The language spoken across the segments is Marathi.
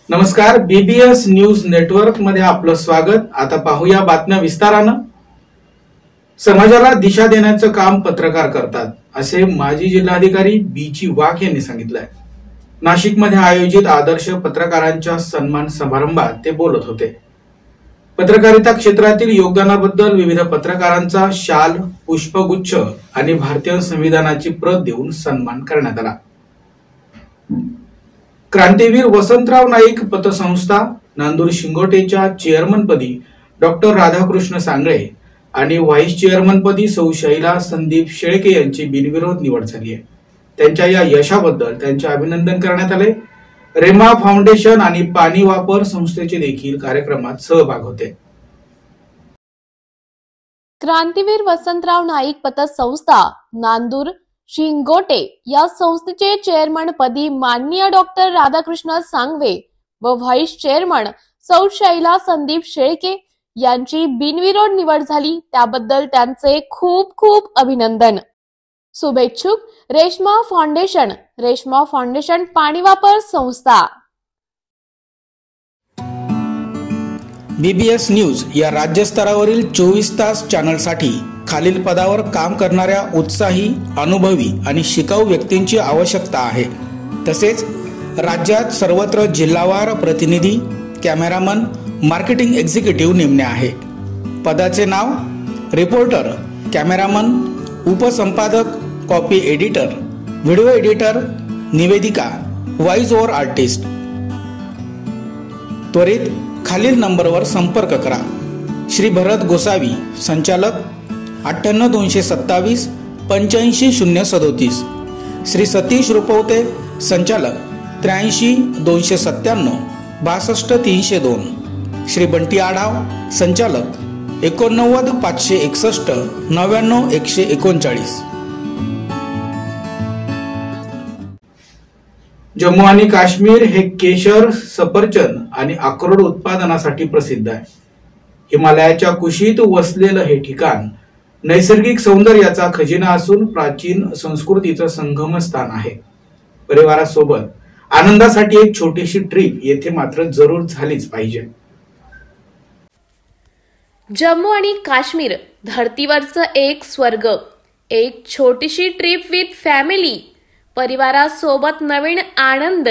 नमस्कार, बीबीएस न्यूज नेटवर्क मध्ये आपलं स्वागत। आता पाहूया बातम्या विस्तारानं। समाजाला दिशा देण्याचं काम पत्रकार करतात, असे माजी जिल्हाधिकारी बी.जी. वाघ यांनी सांगितलंय। नाशिकमध्ये आयोजित आदर्श पत्रकारांच्या सन्मान समारंभात ते बोलत होते। पत्रकारिता क्षेत्रातील योगदानाबद्दल विविध पत्रकारांचा शाल, पुष्पगुच्छ आणि भारतीय संविधानाची प्रत देऊन सन्मान करण्यात आला। क्रांतीवीर वसंतराव नाईक पतसंस्था नांदूर शिंगोटेच्या चेअरमनपदी डॉक्टर राधाकृष्ण सांगळे आणि व्हाईस चेअरमनपदी सौ शैला संदीप शेळके यांची बिनविरोध निवड झाली आहे। त्यांच्या या यशाबद्दल त्यांचे अभिनंदन करण्यात आले। रेमा फाउंडेशन आणि पाणी वापर संस्थेचे देखील कार्यक्रमात सहभाग होते। क्रांतीवीर वसंतराव नाईक पतसंस्था नांदूर शिंगोटे या संस्थेचे चेअरमन पदी माननीय डॉक्टर राधाकृष्ण सांगवे व व्हाईस चेअरमन सौ शैला संदीप शेळके यांची बिनविरोध निवड झाली, त्याबद्दल त्यांचे खूप खूप अभिनंदन। शुभेच्छुक रेश्मा फाउंडेशन पाणी वापर संस्था। बीबीएस न्यूज या राज्यस्तरावरील 24 तास चॅनलसाठी खालील पदावर काम करणाऱ्या उत्साही, अनुभवी आणि शिकाऊ व्यक्तींची आवश्यकता आहे। तसेच राज्यात सर्वत्र जिल्हावार प्रतिनिधी, कॅमेरामन, मार्केटिंग एक्झिक्युटिव्ह नेमणे आहे। पदाचे नाव: रिपोर्टर, कॅमेरामन, उपसंपादक, कॉपी एडिटर, व्हिडिओ एडिटर, निवेदिका, व्हॉइस ओव्हर आर्टिस्ट। त्वरित खालील नंबरवर संपर्क करा। श्री भरत गोसावी, संचालक 98 227 85 037। श्री सतीश रुपवते, संचालक 83 297 62 302। श्री बंटी आढाव, संचालक 89 561 99 139। जम्मू आणि काश्मीर हे केशर, सफरचंद आणि अक्रोड उत्पादनासाठी प्रसिद्ध आहे। हिमालयाच्या कुशीत वसलेलं हे ठिकाण नैसर्गिक सौंदर्याचा खजिना असून प्राचीन संस्कृतीचं संगमस्थान आहे। परिवारासोबत आनंदासाठी एक छोटीशी ट्रिप येथे मात्र जरूर झालीच पाहिजे। जम्मू आणि काश्मीर धरतीवरचं एक स्वर्ग, एक छोटीशी ट्रिप विथ फॅमिली, परिवारासोबत नवीन आनंद,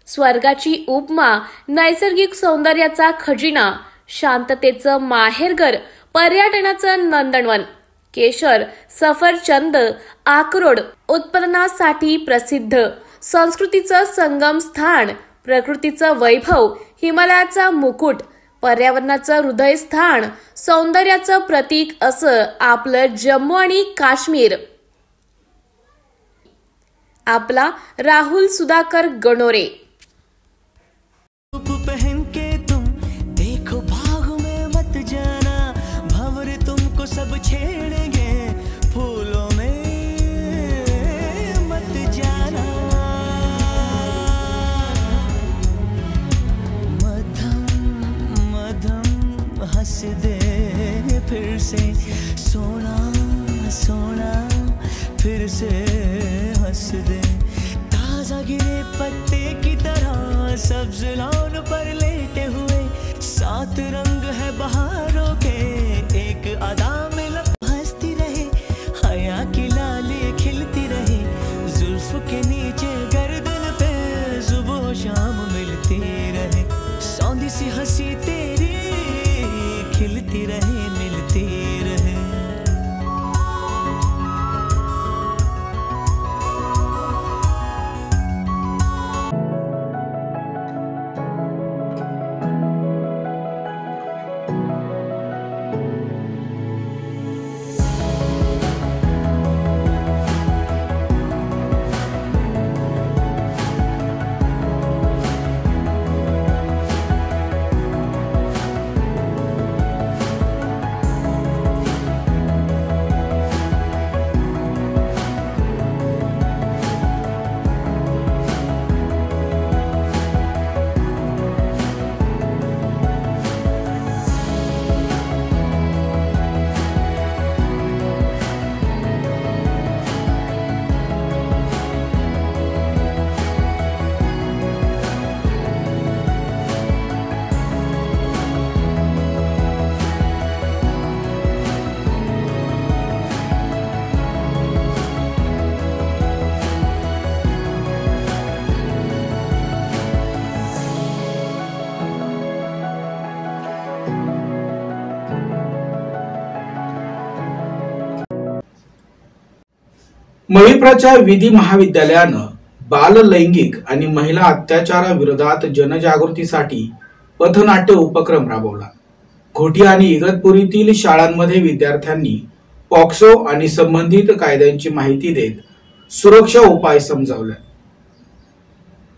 स्वर्गाची उपमा, नैसर्गिक सौंदर्याचा खजिना, शांततेचं माहेरघर, पर्यटनाचं नंदनवन, केशर, सफरचंद, अक्रोड उत्पादनासाठी प्रसिद्ध, संस्कृतीचं संगम स्थान, प्रकृतीचं वैभव, हिमालयाचा मुकुट, पर्यावरणाचं हृदयस्थान, सौंदर्याचं प्रतीक असं आपलं जम्मू आणि काश्मीर। आपला राहुल सुधाकर गणोरे। पहन के तुम देखो बाग में मत जाना, भंवर तुमको सब छेड़ेंगे, फूलों में मत जाना। मधम मधम हंस दे फिर से, सोना सोना फिर से हंस दे। ताजा गिरे पत्ते की तरह सब्ज लॉन पर लेटे हुए, सात रंग है बहारों के, एक अदा में हंसती रहे, हया की लाली खिलती रहे, जुल्फ के नीचे गर्दन पे सुबह शाम मिलती रहे, सौंधी सी हंसी तेरी खिलती रहे, मिलती रहे। मविप्रच्या विधी महाविद्यालयानं बाल लैंगिक आणि महिला अत्याचाराविरोधात जनजागृतीसाठी पथनाट्य उपक्रम राबवला। घोटी आणि इगतपुरीतील शाळांमध्ये विद्यार्थ्यांनी पॉक्सो आणि संबंधित कायद्यांची माहिती देत सुरक्षा उपाय समजावले।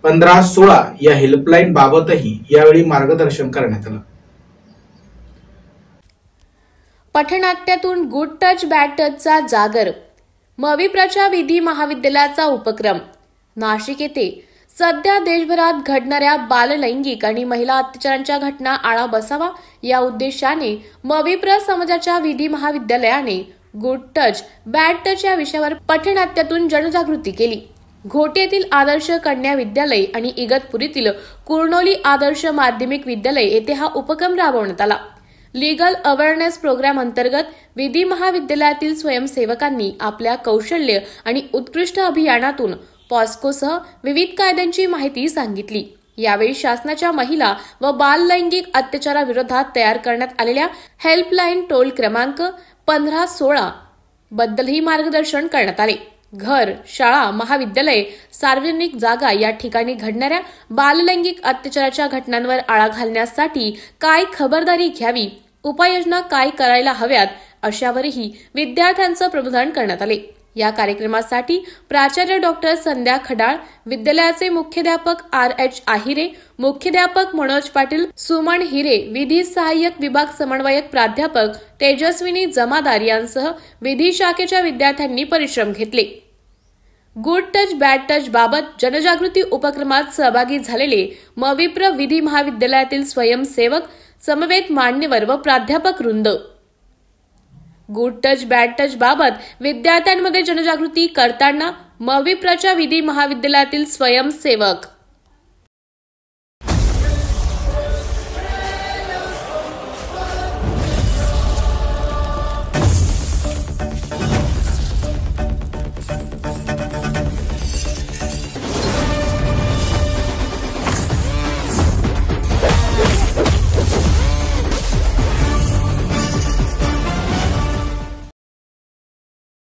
1516 या हेल्पलाईन बाबतही यावेळी मार्गदर्शन करण्यात आलं। पथनाट्यातून गुड टच बॅड टचचा जागर, मविप्रच्या विधी महाविद्यालयाचा उपक्रम। नाशिक येथे सध्या देशभरात घडणाऱ्या बाललैंगिक आणि महिला अत्याचारांच्या घटना आळा बसावा या उद्देशाने मविप्र समाजाच्या विधी महाविद्यालयाने गुड टच बॅड टच या विषयावर पथनाट्यातून जनजागृती केली। घोटी येथील आदर्श कन्या विद्यालय आणि इगतपुरीतील कुर्नोली आदर्श माध्यमिक विद्यालय येथे हा उपक्रम राबवण्यात आला। लीगल अवेअरनेस प्रोग्राम अंतर्गत विधी महाविद्यालयातील स्वयंसेवकांनी आपल्या कौशल्य आणि उत्कृष्ट अभियानातून पॉस्कोसह विविध कायद्यांची माहिती सांगितली। यावेळी शासनाच्या महिला व बाल लैंगिक अत्याचाराविरोधात तयार करण्यात आलेल्या हेल्पलाईन टोल क्रमांक 1516 बद्दलही मार्गदर्शन करण्यात आले। घर, शाळा, महाविद्यालय, सार्वजनिक जागा या ठिकाणी घडणाऱ्या बाललैंगिक अत्याचाराच्या घटनांवर आळा घालण्यासाठी काय खबरदारी घ्यावी, उपाययोजना काय करायला हव्यात अशावरही विद्यार्थ्यांचं प्रबोधन करण्यात आले। या कार्यक्रमासाठी प्राचार्य डॉक्टर संध्या खडाळ, विद्यालयाचे मुख्याध्यापक RH आहिरे, मुख्याध्यापक मनोज पाटील, सुमन हिरे, विधी सहाय्यक विभाग समन्वयक प्राध्यापक तेजस्विनी जमादार यांसह विधी शाखेच्या विद्यार्थ्यांनी परिश्रम घेतले। गुड टच बॅड टच बाबत जनजागृती उपक्रमात सहभागी झालेले मविप्र विधी महाविद्यालयातील स्वयंसेवक, समवेत मान्यवर व प्राध्यापक वृंद। गुड टच बॅड टच बाबत विद्यार्थ्यांमध्ये जनजागृती करताना मविप्रच्या विधी महाविद्यालयातील स्वयंसेवक।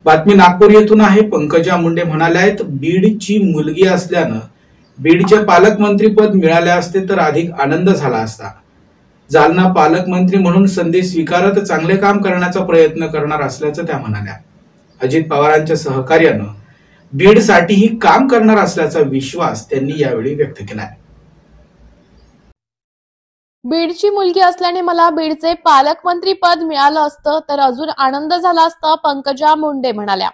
बातमी नागपूर येथून आहे। पंकजा मुंडे म्हणाल्यात, बीडची मुलगी असल्यानं बीडचे पालकमंत्री पद मिळाले असते तर अधिक आनंद झाला असता। जालना पालकमंत्री म्हणून संधी स्वीकारत चांगले काम करण्याचा प्रयत्न करणार असल्याचं त्या म्हणाल्या। अजित पवारांच्या सहकार्यानं बीडसाठीही काम करणार असल्याचा विश्वास त्यांनी यावेळी व्यक्त केला। बीडची मुलगी असल्याने मला बीडचे पालकमंत्री पद मिळालं असतं तर अजून आनंद झाला असता, पंकजा मुंडे म्हणाल्या।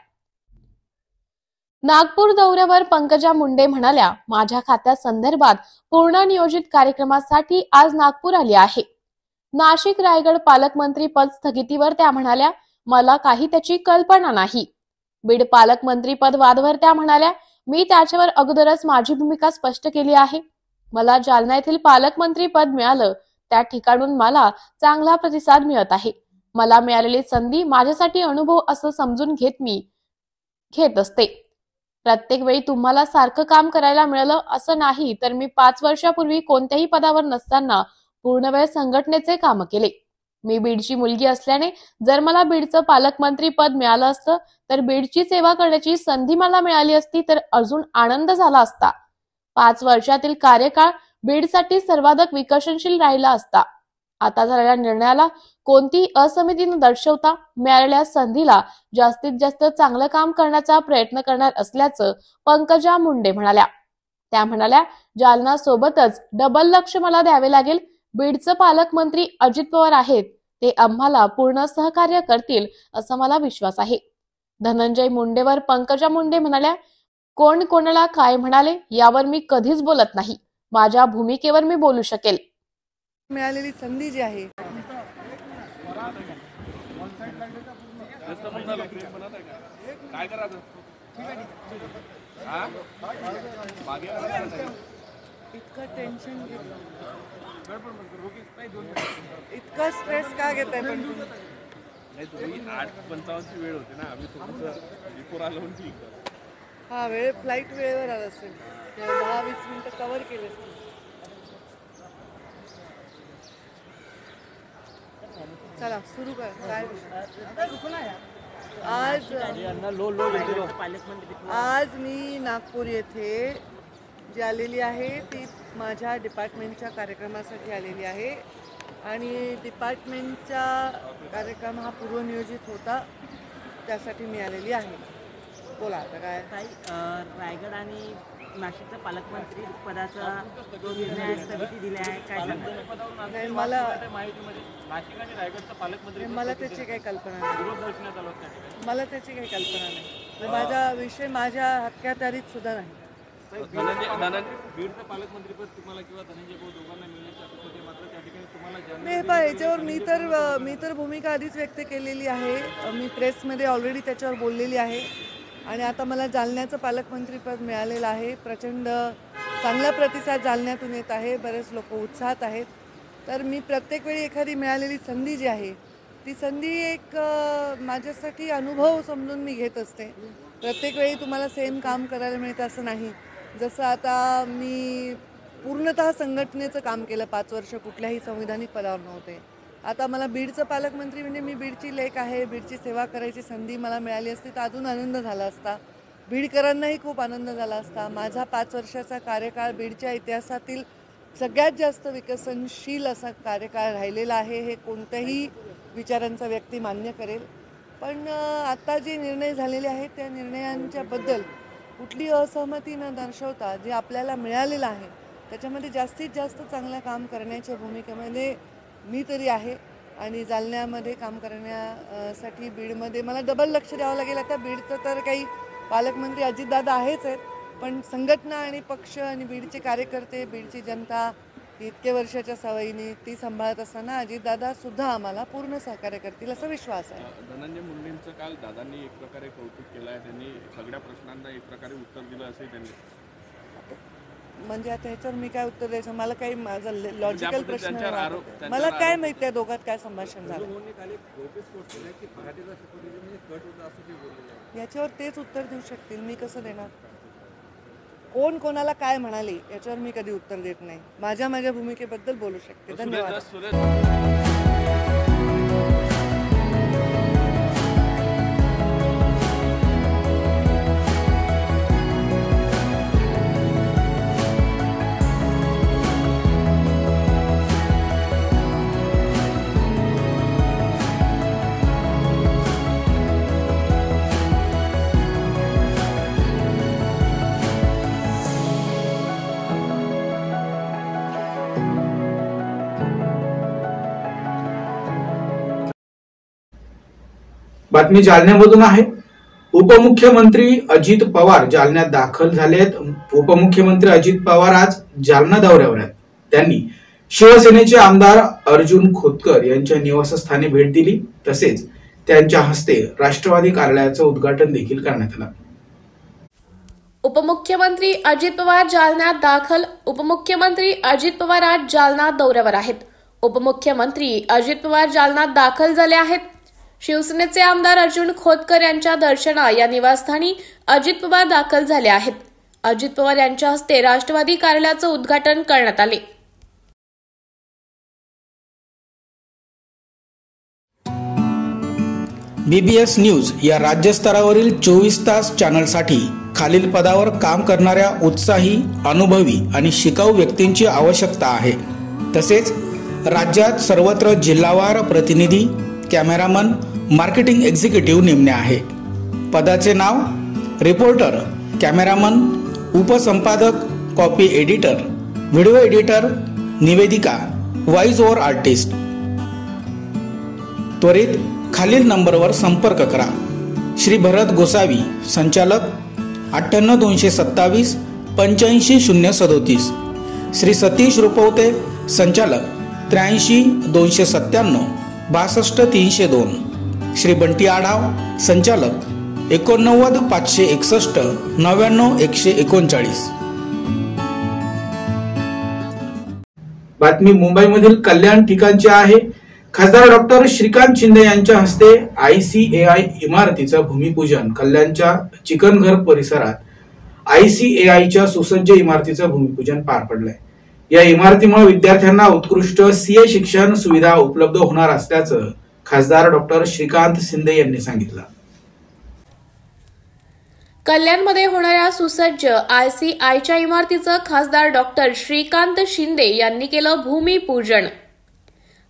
नागपूर दौऱ्यावर पंकजा मुंडे म्हणाल्या, माझ्या खात्या संदर्भात पूर्ण नियोजित कार्यक्रमासाठी आज नागपूर आली आहे। नाशिक रायगड पालकमंत्री पद स्थगितीवर त्या म्हणाल्या, मला काही त्याची कल्पना नाही। बीड पालकमंत्री पद वादवर त्या म्हणाल्या, मी त्याच्यावर अगोदरच माझी भूमिका स्पष्ट केली आहे। मला जालना येथील पालकमंत्री पद मिळालं, त्या ठिकाणून मला चांगला प्रतिसाद मिळत आहे। मला मिळालेली संधी माझ्यासाठी अनुभव असं समजून मी घेत असते। प्रत्येक वेळी तुम्हाला सारखं काम करायला मिळालं असं नाही, तर मी 5 वर्षापूर्वी कोणत्याही पदावर नसताना पूर्णवेळ संघटनेचे काम केले। मी बीडची मुलगी असल्याने जर मला बीडचं पालकमंत्री पद मिळालं असतं तर बीडची सेवा करण्याची संधी मला मिळाली असती तर अजून आनंद झाला असता। 5 वर्षातील कार्यकाळ बीडसाठी सर्वाधिक विकसनशील राहिला असता। आता झालेल्या निर्णयाला कोणतीही असमिती न दर्शवता मिळालेल्या संधीला जास्तीत जास्त चांगलं काम करण्याचा प्रयत्न करणार असल्याचं पंकजा मुंडे म्हणाल्या। त्या म्हणाल्या, जालना सोबतच डबल लक्ष मला द्यावे लागेल। बीडचं पालकमंत्री अजित पवार आहेत, ते आम्हाला पूर्ण सहकार्य करतील असा मला विश्वास आहे। धनंजय मुंडेवर पंकजा मुंडे म्हणाल्या, कोण कोणाला काय म्हणाले यावर मी कधीच बोलत नाही। माझ्या भूमिकेवर मी बोलू शकेल। मिळालेली संधी जी आहे इतकं टेन्शन घेतलं, इतका स्ट्रेस का घेताय? पण तुम्ही 8:55 वेळ होते ना, आम्ही तुमचं बिफोर आलो होती। हा वेळ फ्लाईट वेळेवर आला असेल, 10-20 मिनिटं कव्हर केले असतील। चला सुरू कर। काय आज मी नागपूर येथे जी आलेली आहे ती माझ्या डिपार्टमेंटच्या कार्यक्रमासाठी आलेली आहे आणि डिपार्टमेंटचा कार्यक्रम हा पूर्वनियोजित होता, त्यासाठी मी आलेली आहे. बोला आता काय. रायगड आणि नाशिकचा पालकमंत्री पदाचा जो निर्णय स्थगिती दिला आहे, काय सांगा? नाही, मला नाशिक आणि रायगडचा पालकमंत्री मला त्याची काही कल्पना नाही. मला त्याची काही कल्पना नाही. माझा विषय माझ्या हक्कादारीत सुद्धा नाही. बीडचं पालकमंत्रीपद तुम्हाला किंवा धनंजय भाऊ दोघांना मिळण्याची अपेक्षा होती, मात्र त्या ठिकाणी तुम्हाला नाही पहा, याच्यावर मी तर भूमिका आधीच व्यक्त केलेली आहे. मी प्रेसमध्ये ऑलरेडी त्याच्यावर बोललेली आहे आणि आता मला जालन्याचं पालकमंत्रीपद मिळालेलं आहे. प्रचंड चांगला प्रतिसाद जालन्यातून येत आहे. बरेच लोक उत्साहात आहेत. तर मी प्रत्येक वेळी एखादी मिळालेली संधी जी आहे ती संधी एक माझ्यासाठी अनुभव समजून मी घेत असते. प्रत्येक वेळी तुम्हाला सेम काम करायला मिळतं असं नाही. जसं आता मी पूर्णतः संघटनेचं काम केलं, 5 वर्ष कुठल्याही संविधानिक पदावर नव्हते. आता मला बीडचं पालकमंत्री म्हणजे मी बीडची लेक आहे, बीडची सेवा करायची संधी मला मिळाली असती तर अजून आनंद झाला असता. बीडकरांनाही खूप आनंद झाला असता. माझा 5 वर्षाचा कार्यकाळ बीडच्या इतिहासातील सगळ्यात जास्त विकसनशील असा कार्यकाळ राहिलेला आहे, हे कोणत्याही विचारांचा व्यक्ती मान्य करेल. पण आता जे निर्णय झालेले आहेत त्या निर्णयांच्याबद्दल कुठली असहमती न दर्शवता जे आपल्याला मिळालेलं आहे त्याच्यामध्ये जास्तीत जास्त चांगलं काम करण्याच्या भूमिकेमध्ये मी तरी आहे. आणि जालन्यामध्ये काम करण्यासाठी बीडमध्ये मला डबल लक्ष द्यावं लागेल. आता बीडचं तर काही पालकमंत्री अजितदादा आहेच आहेत, पण संघटना आणि पक्ष आणि बीडचे कार्यकर्ते, बीडची जनता इतके वर्षाच्या सवयीने ती सांभाळत असताना अजितदादा सुद्धा आम्हाला पूर्ण सहकार्य करतील असा विश्वास आहे. धनंजय मुंडेंचं काल दादांनी एक प्रकारे कौतुक केलं आहे. त्यांनी सगळ्या प्रश्नांना एक प्रकारे उत्तर दिलं असे त्यांनी. म्हणजे आता ह्याच्यावर मी काय उत्तर द्यायचं? मला काही माझा लॉजिकल प्रश्न मला काय माहिती त्या दोघात काय संभाषण झालं याच्यावर तेच उत्तर देऊ शकतील. मी कसं देणार? कोण कोणाला काय म्हणाले याच्यावर मी कधी उत्तर देत नाही. माझ्या भूमिकेबद्दल बोलू शकते. धन्यवाद. बातमी जालन्यामधून आहे. उपमुख्यमंत्री अजित पवार जालन्यात दाखल झालेत. उपमुख्यमंत्री अजित पवार आज जालना दौऱ्यावर आहेत. त्यांनी शिवसेनेचे आमदार अर्जुन खोतकर यांच्या निवासस्थानी भेट दिली. तसेच त्यांच्या हस्ते राष्ट्रवादी कार्यालयाचं उद्घाटन देखील करण्यात आलं. उपमुख्यमंत्री अजित पवार जालन्यात दाखल. उपमुख्यमंत्री अजित पवार आज जालना दौऱ्यावर आहेत. उपमुख्यमंत्री अजित पवार जालन्यात दाखल झाले आहेत. शिवसेनेचे आमदार अर्जुन खोतकर यांच्या दर्शना या निवासस्थानी अजित पवार दाखल झाले आहेत. अजित पवार यांच्या हस्ते राष्ट्रवादी कार्यालयाचं उद्घाटन करण्यात आले. BBS न्यूज या राज्यस्तरावरील 24 तास चॅनलसाठी खालील पदावर काम करणाऱ्या उत्साही, अनुभवी आणि शिकाऊ व्यक्तींची आवश्यकता आहे. तसेच राज्यात सर्वत्र जिल्हावार प्रतिनिधी, कॅमेरामन, मार्केटिंग एक्झिक्युटिव्ह नेमणे आहे. पदाचे नाव: रिपोर्टर, कॅमेरामन, उपसंपादक, कॉपी एडिटर, व्हिडिओ एडिटर, निवेदिका, व्हॉइस ओव्हर आर्टिस्ट. त्वरित खालील नंबरवर संपर्क करा. श्री भरत गोसावी, संचालक, 98 227 85 037. श्री सतीश रुपवते, संचालक, 83 297 62 302. श्री बंटी आढाव, संचालक, 89 561 99 139. बातमी मुंबईमधील कल्याण ठिकाणची आहे. खासदार डॉक्टर श्रीकांत शिंदे यांच्या हस्ते ICAI इमारतीचं भूमिपूजन. कल्याणच्या चिकनघर परिसरात ICAIच्या सुसज्ज इमारतीचं भूमिपूजन पार पडलंय. या इमारतीमुळे विद्यार्थ्यांना उत्कृष्ट CA शिक्षण सुविधा उपलब्ध होणार असल्याचं खासदार डॉक्टर श्रीकांत शिंदे यांनी सांगितलं. कल्याणमध्ये होणाऱ्या सुसज्ज ICIच्या इमारतीचं खासदार डॉक्टर श्रीकांत शिंदे यांनी केलं भूमिपूजन.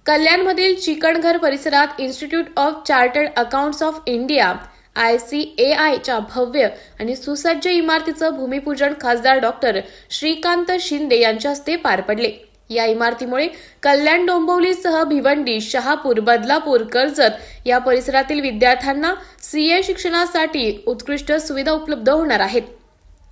कल्याणमधील चिकणघर परिसरात institute of chartered accounts of India ICAIच्या भव्य आणि सुसज्ज इमारतीचं भूमिपूजन खासदार डॉक्टर श्रीकांत शिंदे यांच्या हस्ते पार पडले. या इमारतीमुळे कल्याण डोंबिवलीसह भिवंडी, शहापूर, बदलापूर, कर्जत या परिसरातील विद्यार्थ्यांना CA शिक्षणासाठी उत्कृष्ट सुविधा उपलब्ध होणार आहेत.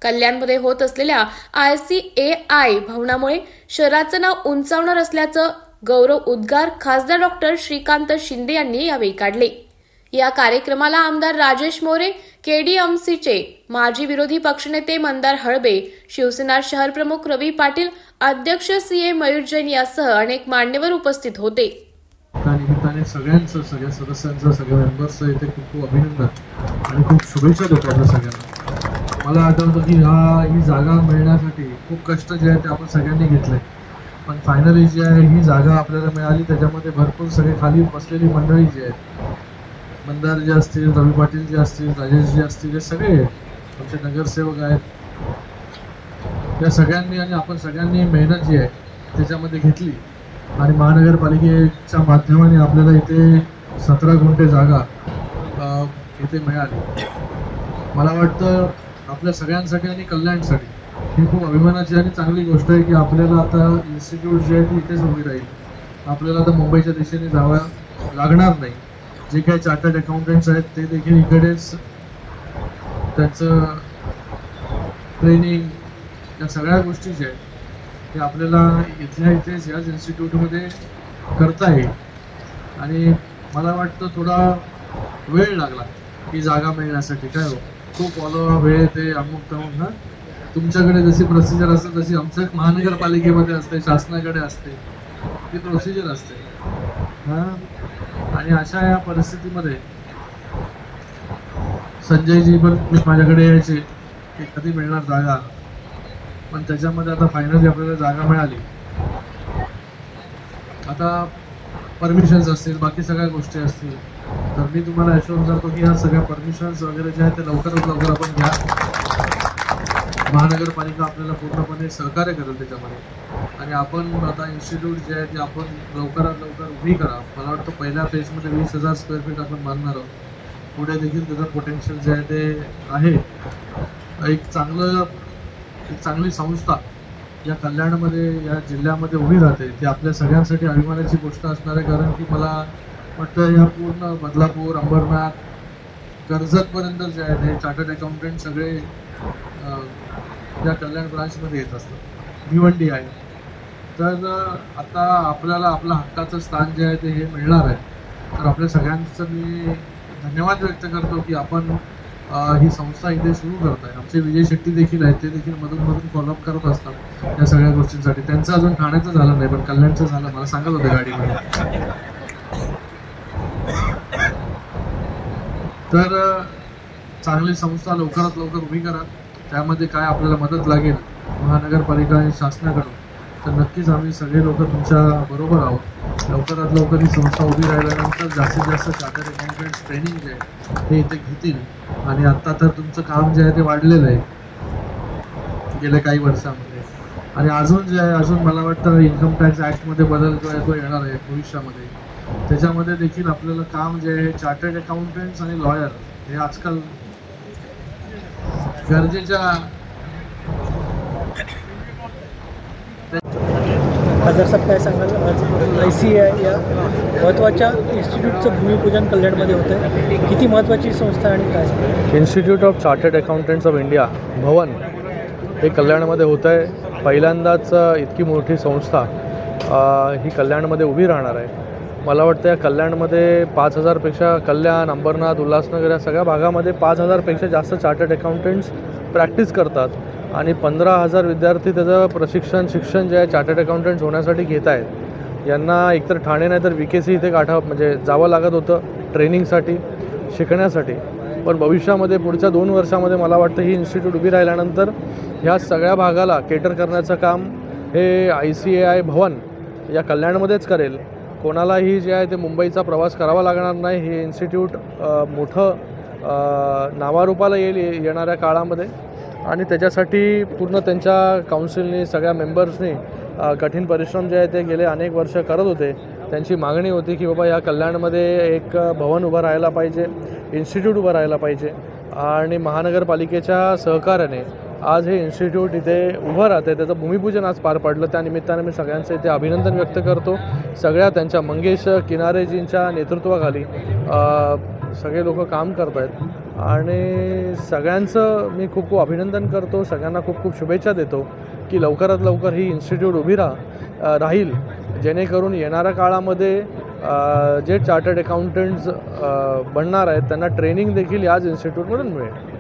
कल्याणमध्ये होत असलेल्या ICAI भवनामुळे शहराचं नाव उंचावणार असल्याचं गौरव उद्गार खासदार डॉक्टर श्रीकांत शिंदे यांनी यावेळी काढले. या कार्यक्रमाला आमदार राजेश मोरे, KDMCचे माजी विरोधी पक्षनेते मंदार हळबे, शिवसेना शहर प्रमुख रवी पाटील, अध्यक्ष CA मयूर जैन यासह अनेक मान्यवर उपस्थित होते. त्यानिमित्ताने सगळ्यांचं, सगळ्या सदस्यांचं, सगळ्या मेंबर्सचं इथे खूप खूप अभिनंदन आणि खूप शुभेच्छा देतो आपल्या सगळ्यांना. मला आठवतं की ही जागा मिळण्यासाठी खूप कष्ट जे आहे ते आपण सगळ्यांनी घेतले, पण फायनली जी आहे ही जागा आपल्याला मिळाली. त्याच्यामध्ये भरपूर सगळे खाली बसलेली मंडळी जी आहेत, मंदार जे असतील, रवी पाटील जे असतील, राजेश जे असतील, हे सगळे आमचे नगरसेवक आहेत. या सगळ्यांनी आणि आपण सगळ्यांनी मेहनत जी आहे त्याच्यामध्ये घेतली आणि महानगरपालिकेच्या माध्यमाने आपल्याला इथे 17 गुंठे जागा इथे मिळाली. मला वाटतं आपल्या सगळ्यांसाठी आणि कल्याणसाठी ही खूप अभिमानाची आणि चांगली गोष्ट आहे की आपल्याला आता इन्स्टिट्यूट जे आहे ती इथेच उभी राहील. आपल्याला आता मुंबईच्या दिशेने जावं लागणार नाही. जे काही चार्टर्ड अकाउंटंट्स आहेत ते देखील इकडेच त्यांचं ट्रेनिंग, या सगळ्या गोष्टी ज्या आहेत ते आपल्याला इथल्या इथेच याच इन्स्टिट्यूटमध्ये करता येईल. आणि मला वाटतं थोडा वेळ लागला ही जागा मिळण्यासाठी. काय हो, खूप वेळ ते अमुक तमुक ना, तुमच्याकडे जशी प्रोसिजर असते तशी आमच्या महानगरपालिकेमध्ये असते, शासनाकडे असते, ती प्रोसिजर असते हां. आणि अशा या परिस्थितीमध्ये संजयजी पण माझ्याकडे यायचे की कधी मिळणार जागा, पण त्याच्यामध्ये आता फायनली आपल्याला जागा मिळाली. आता परमिशन्स असतील, बाकी सगळ्या गोष्टी असतील, तर मी तुम्हाला ॲश्युअर करतो की ह्या सगळ्या परमिशन्स वगैरे जे आहेत ते लवकरात लवकर आपण घ्या. महानगरपालिका आपल्याला पूर्णपणे सहकार्य करेल त्याच्यामध्ये. आणि आपण आता इन्स्टिट्यूट जे आहे ते आपण लवकरात लवकर उभी करा. मला वाटतं पहिल्या फेजमध्ये 20,000 स्क्वेअर फीट आपण बांधणार आहोत. पुढे देखील त्याचं पोटेन्शियल जे आहे ते आहे. एक चांगली संस्था या कल्याणमध्ये, या जिल्ह्यामध्ये उभी राहते, ती आपल्या सगळ्यांसाठी अभिमानाची गोष्ट असणार आहे. कारण की मला वाटतं या पूर्ण बदलापूर, अंबरनाथ, कर्जतपर्यंत जे आहे ते चार्टर्ड अकाउंटंट सगळे या कल्याण ब्रांचमध्ये येत असतात. भिवंडी आहे. तर आता आपल्याला आपलं हक्काचं स्थान जे आहे ते हे मिळणार आहे. तर आपल्या सगळ्यांचं मी धन्यवाद व्यक्त करतो की आपण ही संस्था इथे सुरू करत आहे. आमचे विजय शेट्टी देखील आहेत, ते देखील मधून फॉलोअप करत असतात या सगळ्या गोष्टींसाठी. त्यांचं अजून ठाण्याचं झालं नाही, पण कल्याणचं झालं, मला सांगत होते गाडीमध्ये. तर चांगली संस्था लवकरात लवकर उभी करा. त्यामध्ये काय आपल्याला मदत लागेल महानगरपालिका आणि शासनाकडून, तर नक्कीच आम्ही सगळे लोक तुमच्या बरोबर आहोत. लवकरात लवकर ही संस्था उभी राहिल्यानंतर जास्तीत जास्त चार्टर्ड अकाउंटंट्स ट्रेनिंग जे आहे ते इथे घेतील. आणि आत्ता तर तुमचं काम जे आहे ते वाढलेलं आहे गेल्या काही वर्षामध्ये. आणि अजून जे आहे, अजून मला वाटतं इन्कम टॅक्स ॲक्टमध्ये बदल जो आहे तो येणार आहे भविष्यामध्ये. त्याच्यामध्ये देखील आपल्याला काम जे आहे चार्टर्ड अकाउंटंट्स आणि लॉयर हे आजकाल गरजेच्या. खासदार साहेब काय सांगाल, ICAI या महत्त्वाच्या इन्स्टिट्यूटचं भूमिपूजन कल्याणमध्ये होतं आहे, किती महत्त्वाची संस्था आणि काय? Institute of chartered accountants of India भवन हे कल्याणमध्ये होतं आहे. पहिल्यांदाच इतकी मोठी संस्था ही कल्याणमध्ये उभी राहणार आहे. मला वाटतं या कल्याणमध्ये 5,000पेक्षा, कल्याण, अंबरनाथ, उल्हासनगर या सगळ्या भागामध्ये 5,000पेक्षा जास्त चार्टर्ड अकाउंटंट्स प्रॅक्टिस करतात. आणि 15,000 विद्यार्थी त्याचं शिक्षण जे आहे चार्टर्ड अकाउंटंट्स होण्यासाठी घेत आहेत. यांना एकतर ठाणे नाही तर VKC इथे म्हणजे जावं लागत होतं ट्रेनिंगसाठी, शिकण्यासाठी. पण भविष्यामध्ये पुढच्या 2 वर्षामध्ये मला वाटतं ही इन्स्टिट्यूट उभी राहिल्यानंतर ह्या सगळ्या भागाला केटर करण्याचं काम हे ICAI भवन या कल्याणमध्येच करेल. कोणालाही जे आहे ते मुंबईचा प्रवास करावा लागणार नाही. हे इन्स्टिट्यूट मोठं नावारूपाला येणाऱ्या काळामध्ये आणि त्याच्यासाठी पूर्ण त्यांच्या काउन्सिलनी सगळ्या मेंबर्सनी कठीण परिश्रम जे आहे ते गेले अनेक वर्ष करत होते. त्यांची मागणी होती की बाबा या कल्याणमध्ये एक भवन उभं राहायला पाहिजे, इन्स्टिट्यूट उभं राहायला पाहिजे आणि महानगरपालिकेच्या सहकार्याने आज हे इन्स्टिट्यूट इथे उभं राहते. त्याचं भूमिपूजन आज पार पडलं. त्यानिमित्ताने मी सगळ्यांचं इथे अभिनंदन व्यक्त करतो. सगळ्या त्यांच्या मंगेश किनारेजींच्या नेतृत्वाखाली सगळे लोक काम करत आहेत आणि सगळ्यांचं मी खूप खूप अभिनंदन करतो. सगळ्यांना खूप खूप शुभेच्छा देतो की लवकरात लवकर ही इन्स्टिट्यूट उभी राहील जेणेकरून येणाऱ्या काळामध्ये जे चार्टर्ड अकाउंटंट्स बनणार आहेत त्यांना ट्रेनिंग देखील याच इन्स्टिट्यूटमधून मिळेल.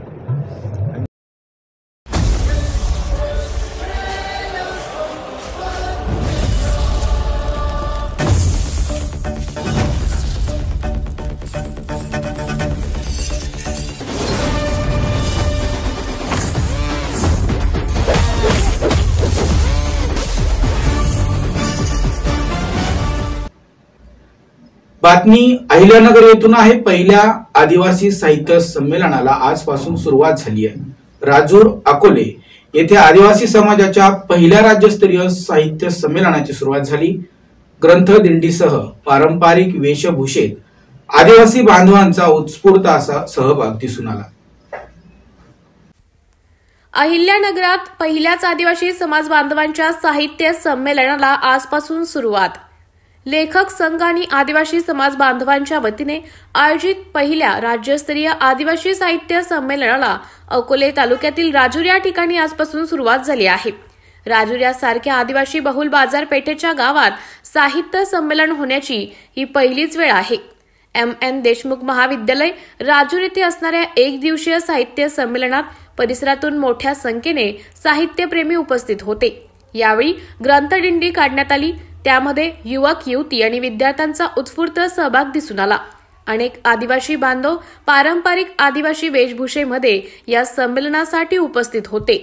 बातमी अहिल्यानगर येथून आहे. पहिल्या आदिवासी साहित्य संमेलनाला आजपासून सुरुवात झाली आहे. राजूर अकोले येथे आदिवासी समाजाच्या पहिल्या राज्यस्तरीय साहित्य संमेलनाची सुरुवात झाली. ग्रंथदिंडीसह पारंपरिक वेशभूषेत आदिवासी बांधवांचा उत्स्फूर्त असा सहभाग दिसून आला. अहिल्यानगरात पहिल्याच आदिवासी समाज बांधवांच्या साहित्य संमेलनाला आजपासून सुरुवात. लेखक संघ आणि आदिवासी समाज बांधवांच्या वतीने आयोजित पहिल्या राज्यस्तरीय आदिवासी साहित्य संमेलनाला अकोले तालुक्यातील राजूर या ठिकाणी आजपासून सुरुवात झाली आहे. राजूर यासारख्या आदिवासी बहुल बाजारपेठेच्या गावात साहित्य संमेलन होण्याची ही पहिलीच वेळ आहे. M.N. देशमुख महाविद्यालय राजूर येथे असणाऱ्या एक दिवसीय साहित्य संमेलनात परिसरातून मोठ्या संख्येने साहित्यप्रेमी उपस्थित होते. यावेळी ग्रंथदिंडी काढण्यात आली. त्यामध्ये युवक युवती आणि विद्यार्थ्यांचा उत्स्फूर्त सहभाग दिसून आला. अनेक आदिवासी बांधव पारंपरिक आदिवासी वेशभूषेमध्ये या संमेलनासाठी उपस्थित होते.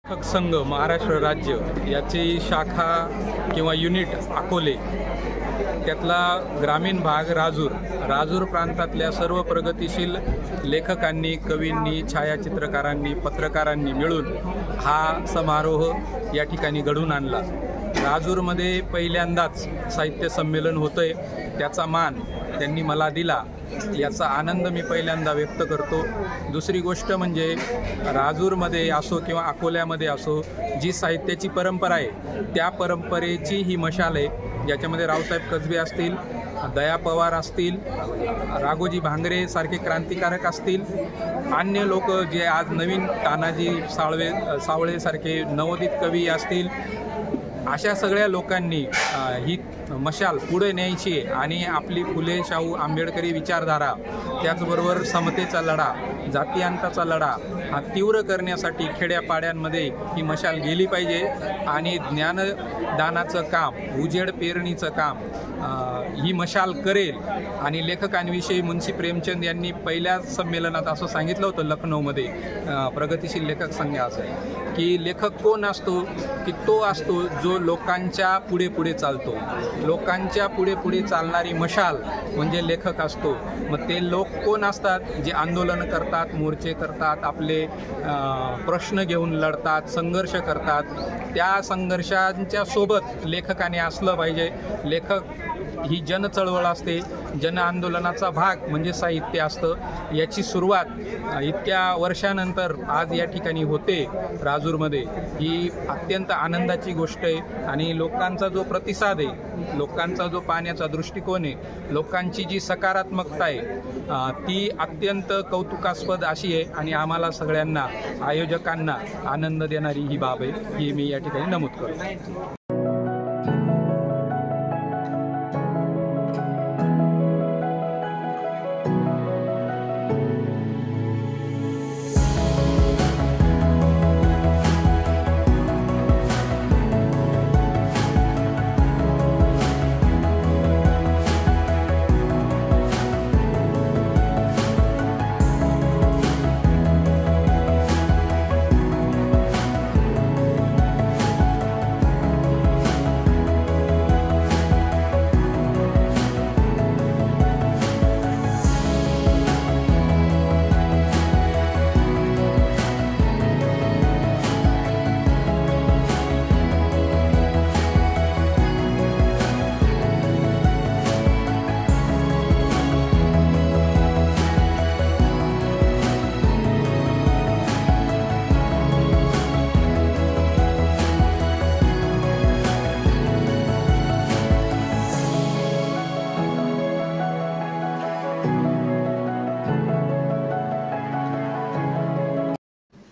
लेखक संघ महाराष्ट्र राज्य याची शाखा किंवा युनिट अकोले, त्यातला ग्रामीण भाग राजूर प्रांतातल्या सर्व प्रगतिशील लेखकांनी, कवींनी, छायाचित्रकारांनी, पत्रकारांनी मिळून हा समारोह या ठिकाणी घडवून आणला. राजूरमध्ये पहिल्यांदाच साहित्य संमेलन होतंय, त्याचा मान त्यांनी मला दिला, याचा आनंद मी पहिल्यांदा व्यक्त करतो. दुसरी गोष्ट म्हणजे राजूरमध्ये असो किंवा अकोल्यामध्ये असो, जी साहित्याची परंपरा आहे त्या परंपरेची ही मशाल आहे, ज्याच्यामध्ये रावसाहेब कसबे असतील, दया पवार असतील, राघोजी भांगरे सारखे क्रांतिकारक असतील, अन्य लोक जे आज नवीन तानाजी सावळे सारखे नवोदित कवी असतील, अशा सगळ्या लोकांनी ही मशाल पुढे न्यायची आणि आपली फुले शाहू आंबेडकरी विचारधारा, त्याचबरोबर समतेचा लढा, जातीयांताचा लढा हा तीव्र करण्यासाठी खेड्यापाड्यांमध्ये ही मशाल गेली पाहिजे आणि ज्ञानदानाचं काम, उजेड पेरणीचं काम ही मशाल करेल. आणि लेखकांविषयी मुन्शी प्रेमचंद यांनी पहिल्या संमेलनात असं सांगितलं होतं लखनौमध्ये, प्रगतिशील लेखक संघ असं, की लेखक कोण असतो, की तो असतो जो लोकांच्या पुढे पुढे चालतो. लोकांच्या पुढे पुढे चालणारी मशाल म्हणजे लेखक असतो. मग ते लोक कोण असतात, जे आंदोलन करतात, मोर्चे करतात, आपले प्रश्न घेऊन लढतात, संघर्ष करतात. त्या संघर्षांच्या सोबत लेखकाने असलं पाहिजे. लेखक ही जनचळवळ असते, जन आंदोलनाचा भाग म्हणजे साहित्य असतं. याची सुरुवात इतक्या वर्षानंतर आज या ठिकाणी होते राजूरमध्ये, ही अत्यंत आनंदाची गोष्ट आहे. आणि लोकांचा जो प्रतिसाद आहे, लोकांचा जो पाहण्याचा दृष्टिकोन आहे, लोकांची जी सकारात्मकता आहे ती अत्यंत कौतुकास्पद अशी आहे आणि आम्हाला सगळ्यांना, आयोजकांना आनंद देणारी ही बाब आहे, ही मी या ठिकाणी नमूद करतो.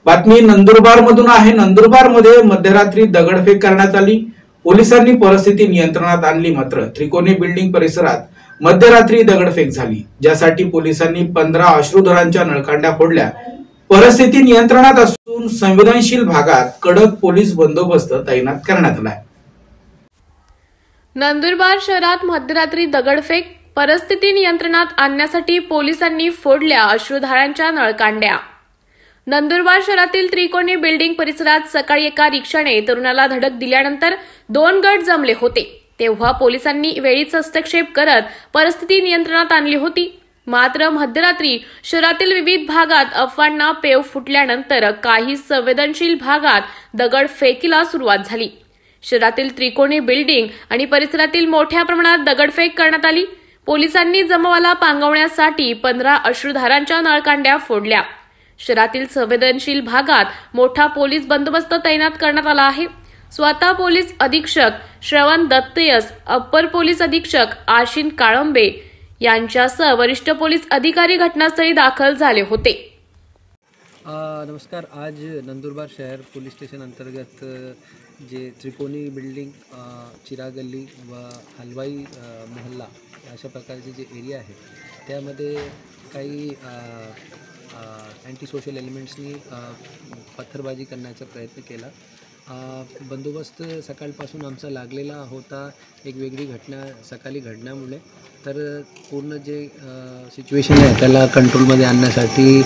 बातमी नंदुरबार मधून आहे. नंदुरबार मध्ये मध्यरात्री दगडफेक करण्यात आली. पोलिसांनी परिस्थिती नियंत्रणात आणली, मात्र त्रिकोणी बिल्डिंग परिसरात मध्यरात्री दगडफेक झाली, ज्यासाठी पोलिसांनी 15 अश्रुधुरांच्या नळकांड्या फोडल्या. परिस्थिती नियंत्रणात असून संवेदनशील भागात कडक पोलीस बंदोबस्त तैनात करण्यात आला. नंदुरबार शहरात मध्यरात्री दगडफेक, परिस्थिती नियंत्रणात आणण्यासाठी पोलिसांनी फोडल्या अश्रुधारांच्या नळकांड्या. नंदुरबार शहरातील त्रिकोणी बिल्डिंग परिसरात सकाळी एका रिक्षाने तरुणाला धडक दिल्यानंतर 2 गट जमले होते. तेव्हा पोलिसांनी वेळीच हस्तक्षेप करत परिस्थिती नियंत्रणात आणली होती. मात्र मध्यरात्री शहरातील विविध भागात अफवांना पेव फुटल्यानंतर काही संवेदनशील भागात दगडफेकीला सुरुवात झाली. शहरातील त्रिकोणी बिल्डिंग आणि परिसरातील मोठ्या प्रमाणात दगडफेक करण्यात आली. पोलिसांनी जमावाला पांगवण्यासाठी 15 अश्रुधारांच्या नळकांड्या फोडल्या. शहरातील संवेदनशील भागात मोठा पोलीस बंदोबस्त तैनात करण्यात आला आहे. स्वतः पोलीस अधीक्षक श्रवण दत्तयस, अप्पर पोलीस अधीक्षक आशिन काळंबे यांच्यासह वरिष्ठ पोलीस अधिकारी घटनास्थळी दाखल झाले होते. नमस्कार. आज नंदुरबार शहर पोलीस स्टेशन अंतर्गत जे त्रिकोणी बिल्डिंग, चिरा गल्ली व हलवाई मोहल्ला अशा प्रकारचे जे एरिया आहे त्यामध्ये काही अँटी सोशल एलिमेंट्सनी पत्थरबाजी करण्याचा प्रयत्न केला. बंदोबस्त सकाळपासून आमचा लागलेला होता. एक वेगळी घटना सकाळी घडल्यामुळे तर पूर्ण जे सिच्युएशन आहे त्याला कंट्रोलमध्ये आणण्यासाठी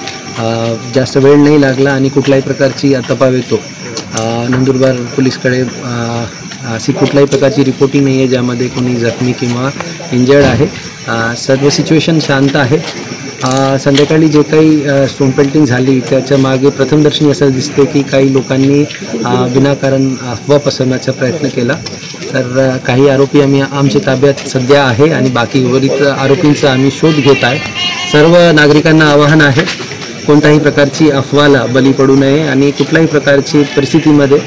जास्त वेळ नाही लागला आणि कुठल्याही प्रकारची तपावेतो नंदुरबार पोलीसकडे अशी कुठल्याही प्रकारची रिपोर्टिंग नाही आहे ज्यामध्ये कोणी जखमी किंवा इंजर्ड आहे. सर्व सिच्युएशन शांत आहे. संध्याकाळी जे काही स्टोन पेल्टिंग झाली त्याच्या मागे प्रथमदर्शनी असं दिसते की काही लोकांनी विनाकारण अफवा पसरवण्याचा प्रयत्न केला. तर काही आरोपी आमच्या ताब्यात सध्या आहे आणि बाकी उर्वरित आरोपींचा आम्ही शोध घेत आहे. सर्व नागरिकांना आवाहन आहे कोणत्याही प्रकारची अफवाला बली पडू नये आणि कुठल्याही प्रकारची परिस्थितीमध्ये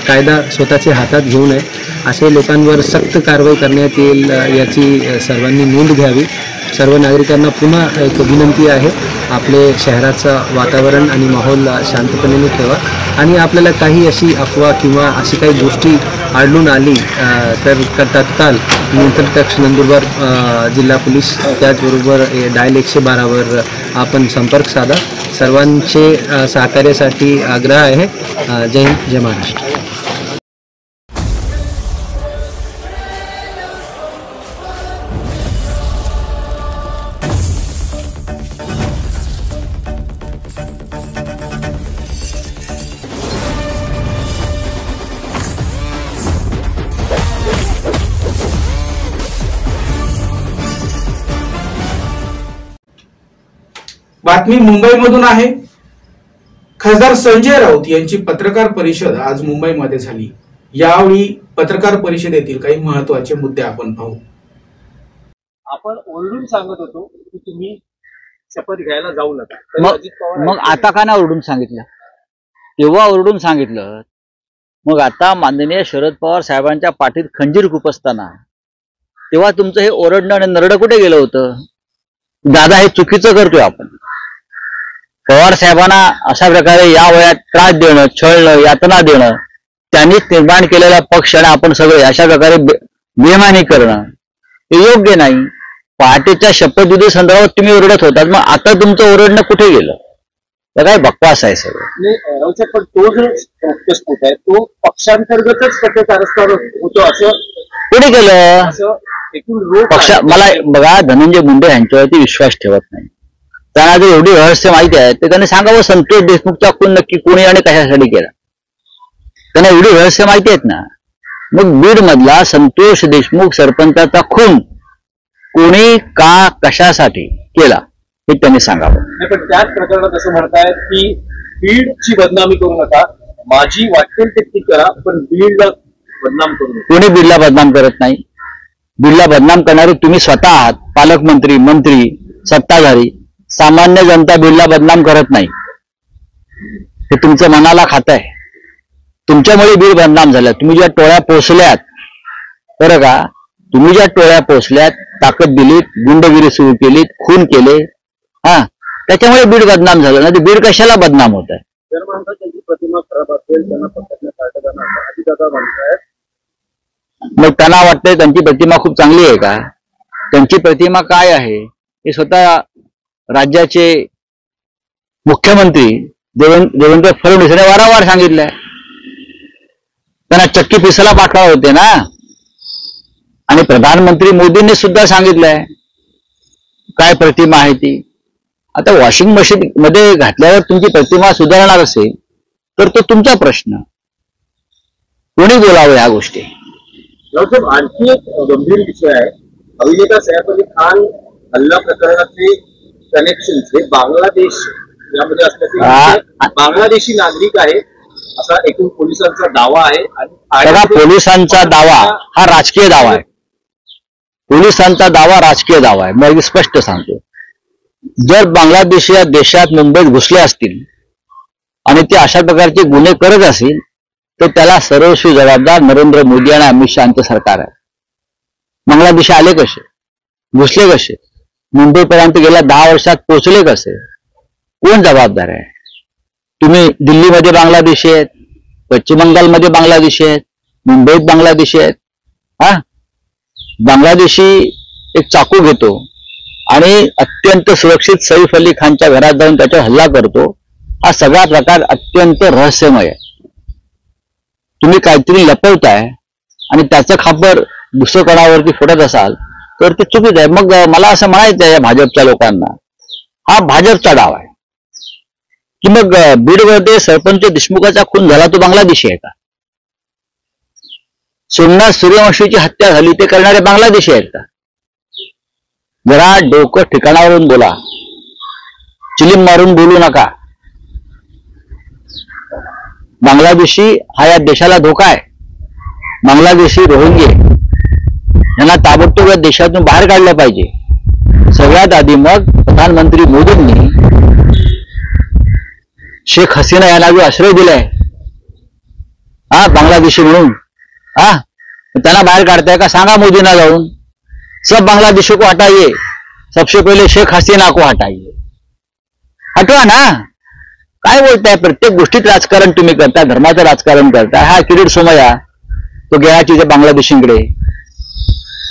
कायदा स्वतःच्या हातात घेऊ नये. असे लोकांवर सक्त कारवाई करण्यात येईल याची सर्वांनी नोंद घ्यावी. सर्व नागरिकांना पुन्हा एक विनंती आहे, आपले शहराचं वातावरण आणि माहोल शांतपणे ठेवा आणि आपल्याला काही अशी अफवा किंवा अशी काही गोष्टी आढळून आली तर तत्काळ नियंत्रण कक्ष नंदुरबार जिल्हा पोलीस त्याचबरोबर डायल 112वर आपण संपर्क साधा. सर्वांचे सहकार्यासाठी आग्रह आहे. जय हिंद, जय महाराष्ट्र. बातमी मुंबईमधून आहे. खासदार संजय राऊत यांची पत्रकार परिषद आज मुंबईमध्ये झाली. यावेळी पत्रकार परिषदेतील काही महत्त्वाचे मुद्दे आपण पाहू. आपण ओरडून सांगत होतो की तुम्ही शपथ घ्यायला जाऊ नका. मग आता का नाही ओरडून सांगितलं? तेव्हा ओरडून सांगितलं. मग आता माननीय शरद पवार साहेबांच्या पाठीत खंजीर खुपसताना तेव्हा तुमचं हे ओरडणं आणि नरडं कुठे गेलं होतं? दादा हे चुकीचं करतोय आपण. पवार साहेबांना अशा प्रकारे या वयात त्रास देणं, छळणं, यातना देणं, त्यांनीच निर्माण केलेला पक्ष आणि आपण सगळे अशा प्रकारे बेईमानी करणं हे योग्य नाही. पहाटेच्या शपथविधी संदर्भात तुम्ही ओरडत होतात, मग आता तुमचं ओरडणं कुठे गेलं? तर काय बकवास आहे सगळं. पण तो जो रक्तस्फोट आहे तो पक्षांतर्गतच कारस्थान होतो असं कुठे केलं? पक्ष मला बघा, धनंजय मुंडे यांच्यावरती विश्वास ठेवत नाही. त्यांना जर एवढी रहस्य माहिती आहे तर त्यांनी सांगावं संतोष देशमुखचा खून नक्की कोणी आणि कशासाठी केला. त्यांना एवढी रहस्य माहिती आहेत ना. मग बीड मधला संतोष देशमुख सरपंचाचा खून कोणी का कशासाठी केला हे त्यांनी सांगावं. पण त्याच प्रकरणात असं म्हणतायत की बीडची बदनामी करू नका, माझी वाटेल तितकी करा, पण बीडला बदनाम करू नका. कोणी बीडला बदनाम करत नाही. बीडला बदनाम करणारे तुम्ही स्वतः आहात. पालकमंत्री, मंत्री, सत्ताधारी. सामान्य जनता बीडला बदनाम करत नाही. हे तुमचं मनाला खात आहे. तुमच्यामुळे बीड बदनाम झाल्या. तुम्ही ज्या टोळ्या पोचल्यात, बरं का, तुम्ही ज्या टोळ्या पोचल्यात, ताकद दिलीत, गुंडगिरी सुरू केलीत, खून केले, त्याच्यामुळे बीड बदनाम झालं. नाही बीड कशाला बदनाम होत आहे? त्यांची प्रतिमा खराब असेल, त्यांना पकडण्यात काढलं जाणार आधी दादा म्हणतायत. मग त्यांना वाटतंय त्यांची प्रतिमा खूप चांगली आहे का? त्यांची प्रतिमा काय आहे हे स्वतः राज्याचे मुख्यमंत्री देवेंद्र फडणवीस यांनी वारंवार सांगितलंय. त्यांना चक्की पिसाला पाठवा होते ना. आणि प्रधानमंत्री मोदींनी सुद्धा सांगितलंय काय प्रतिमा आहे ती. आता वॉशिंग मशीन मध्ये घातल्यावर तुमची प्रतिमा सुधारणार असेल तर तो तुमचा प्रश्न. कोणी बोलावं या गोष्टी. आणखी एक गंभीर विषय आहे. अभिनेता सैफ अली खान हल्ला प्रकरणाचे कनेक्शन हे बांगलादेश यामध्ये असल्याचे बांगलादेशी नागरिक आहे असा एकूण पोलिसांचा दावा आहे. आणि पोलिसांचा दावा हा राजकीय दावा आहे. पोलिसांचा दावा राजकीय दावा आहे. मी स्पष्ट सांगतो, जर बांगलादेशी या देशात मुंबईत घुसले असतील आणि ते अशा प्रकारचे गुन्हे करत असतील तर त्याला सर्वस्वी जबाबदार नरेंद्र मोदी आणि अमित शहाचं सरकार आहे. बांगलादेशी आले कसे, घुसले कसे, मुंबईपर्यंत गेल्या 10 वर्षात पोहोचले कसे, कोण जबाबदार आहे? तुम्ही दिल्लीमध्ये बांगलादेशी आहेत, पश्चिम बंगालमध्ये बांगलादेशी आहेत, मुंबईत बांगलादेशी आहेत. बांगलादेशी एक चाकू घेतो आणि अत्यंत सुरक्षित सैफ अली खानच्या घरात जाऊन त्याच्यावर हल्ला करतो. हा सगळा प्रकार अत्यंत रहस्यमय आहे. तुम्ही काहीतरी लपवताय आणि त्याचं खापर दुसरं कोणावरती फोडत असाल तर ते चुकीचं आहे. मग मला असं म्हणायचं आहे या भाजपच्या लोकांना, हा भाजपचा डाव आहे की मग बीडमध्ये सरपंच देशमुखाचा खून झाला तो बांगलादेशी आहे का? सोमनाथ सूर्यवंशीची हत्या झाली ते करणारे बांगलादेशी आहेत का? जरा डोकं ठिकाणावरून बोला, चिलीम मारून बोलू नका. बांगलादेशी हा या देशाला धोका आहे. बांगलादेशी रोहिंगे यांना ताबडतोब या देशातून बाहेर काढलं पाहिजे. सगळ्यात आधी मग प्रधानमंत्री मोदींनी शेख हसीना यांना जो आश्रय दिलाय बांगलादेशी म्हणून, त्यांना बाहेर काढताय का? सांगा मोदींना जाऊन, सब बांग्लादेशी को हटाइए, सबसे पहिले शेख हसीना को हटाइए. हटवा ना. काय बोलताय? प्रत्येक गोष्टीत राजकारण तुम्ही करताय, धर्माचं राजकारण करताय. हा किरीट सोमय्या तो गेला तिथे बांगलादेशींकडे.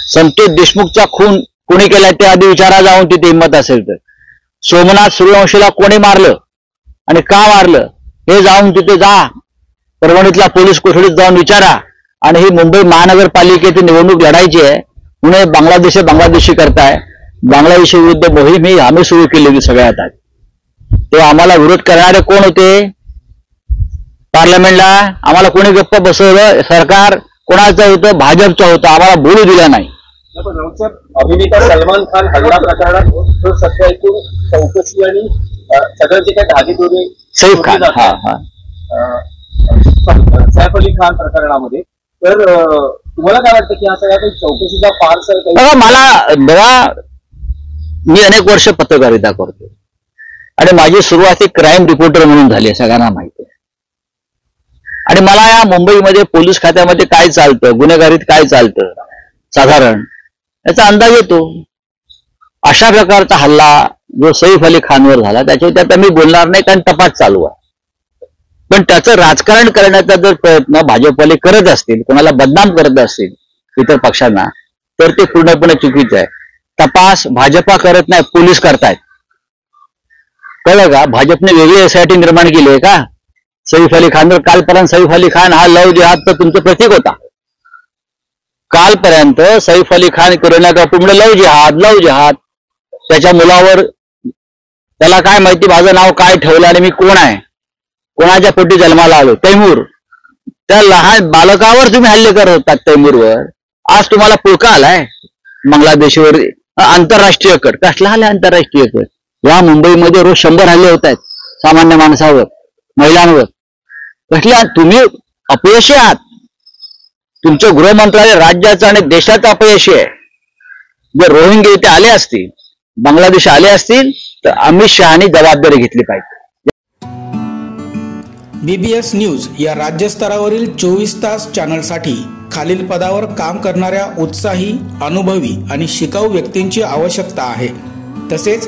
संतोष देशमुखचा खून कोणी केलाय ते आधी विचारा जाऊन, तिथे हिंमत असेल तर. सोमनाथ सूर्यवंशीला कोणी मारलं आणि का मारलं हे जाऊन तिथे जा, परभणीतल्या पोलीस कोठडीत जाऊन विचारा. आणि ही मुंबई महानगरपालिकेची निवडणूक लढायची आहे म्हणून बांगलादेशी करताय. बांगलादेशी विरुद्ध मोहीम ही आम्ही सुरू केलेली सगळ्यात आधी. तेव्हा आम्हाला विरोध करणारे कोण होते पार्लमेंटला? आम्हाला कोणी गप्प बसवलं? सरकार कोणाचं होतं? भाजपचं होतं. आम्हाला बोलू दिलं नाही. अभिनेता सलमान खान हल्ला प्रकरणात सध्या एकूण चौकशी आणि सगळं जे काही धागेदोरे सैफ खान सैफ अली खान प्रकरणामध्ये, तर तुम्हाला काय वाटतं की हा सगळ्या काही चौकशीचा फारसा? मला मी अनेक वर्ष पत्रकारिता करतो आणि माझी सुरुवात एक क्राईम रिपोर्टर म्हणून झाली, सगळ्यांना माहिती आहे. आणि मला या मुंबईमध्ये पोलीस खात्यामध्ये काय चालतं, गुन्हेगारीत काय चालतं साधारण याचा अंदाज येतो. अशा प्रकारचा हल्ला जो सैफ अली खानवर झाला त्याच्यावर आता मी बोलणार नाही, कारण तपास चालू आहे. पण त्याचं राजकारण करण्याचा जर प्रयत्न भाजपवाले करत असतील, कोणाला बदनाम करत असतील इतर पक्षांना, तर ते पूर्णपणे चुकीचं आहे. तपास भाजपा करत नाही, पोलीस करतायत. कळलं का? भाजपने वेगळी SIT निर्माण केली आहे का सैफ अली खानवर? कालपर्यंत सैफ अली खान हा लव जिहादचं तुमचं प्रतीक होता. कालपर्यंत सैफ अली खान करण्यात तुमचं लव जिहाद. त्याच्या मुलावर त्याला काय माहिती माझं नाव काय ठेवलं आणि मी कोण आहे, कोणाच्या पोटी जन्माला आलो, तैमूर. त्या लहान बालकावर तुम्ही हल्ले करत होतात तैमूरवर. आज तुम्हाला पुळका आलाय बांगलादेशीवर. आंतरराष्ट्रीय कट कसला आलाय? आंतरराष्ट्रीय कट. या मुंबईमध्ये रोज 100 हल्ले होत आहेत सामान्य माणसावर, महिलांवर. कसल्या? तुम्ही अपयशी आहात. तुमचं गृह मंत्रालय राज्याचं आणि देशाचं अपयशी आहे. जर रोहिंगे इथे आले असतील, बांगलादेश आले असतील तर अमित शहानी जबाबदारी घेतली पाहिजे. BBS न्यूज या राज्यस्तरावरील 24 तास चॅनलसाठी खालील पदावर काम करणाऱ्या उत्साही, अनुभवी आणि शिकाऊ व्यक्तींची आवश्यकता आहे. तसेच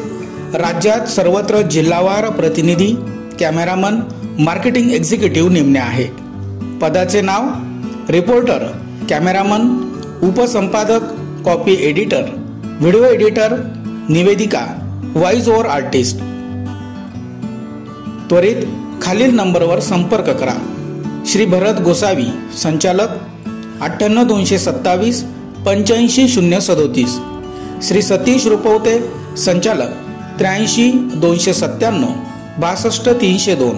राज्यात सर्वत्र जिल्हावार प्रतिनिधी, कॅमेरामन, मार्केटिंग एक्झिक्युटिव्ह नेमणे आहे. पदाचे नाव रिपोर्टर, कॅमेरामन, उपसंपादक, कॉपी एडिटर, व्हिडिओ एडिटर, निवेदिका, व्हॉइस ओव्हर आर्टिस्ट. त्वरित खालील नंबरवर संपर्क करा. श्री भरत गोसावी, संचालक 98 227 85 037. श्री सतीश रुपवते, संचालक 83 297 62 302.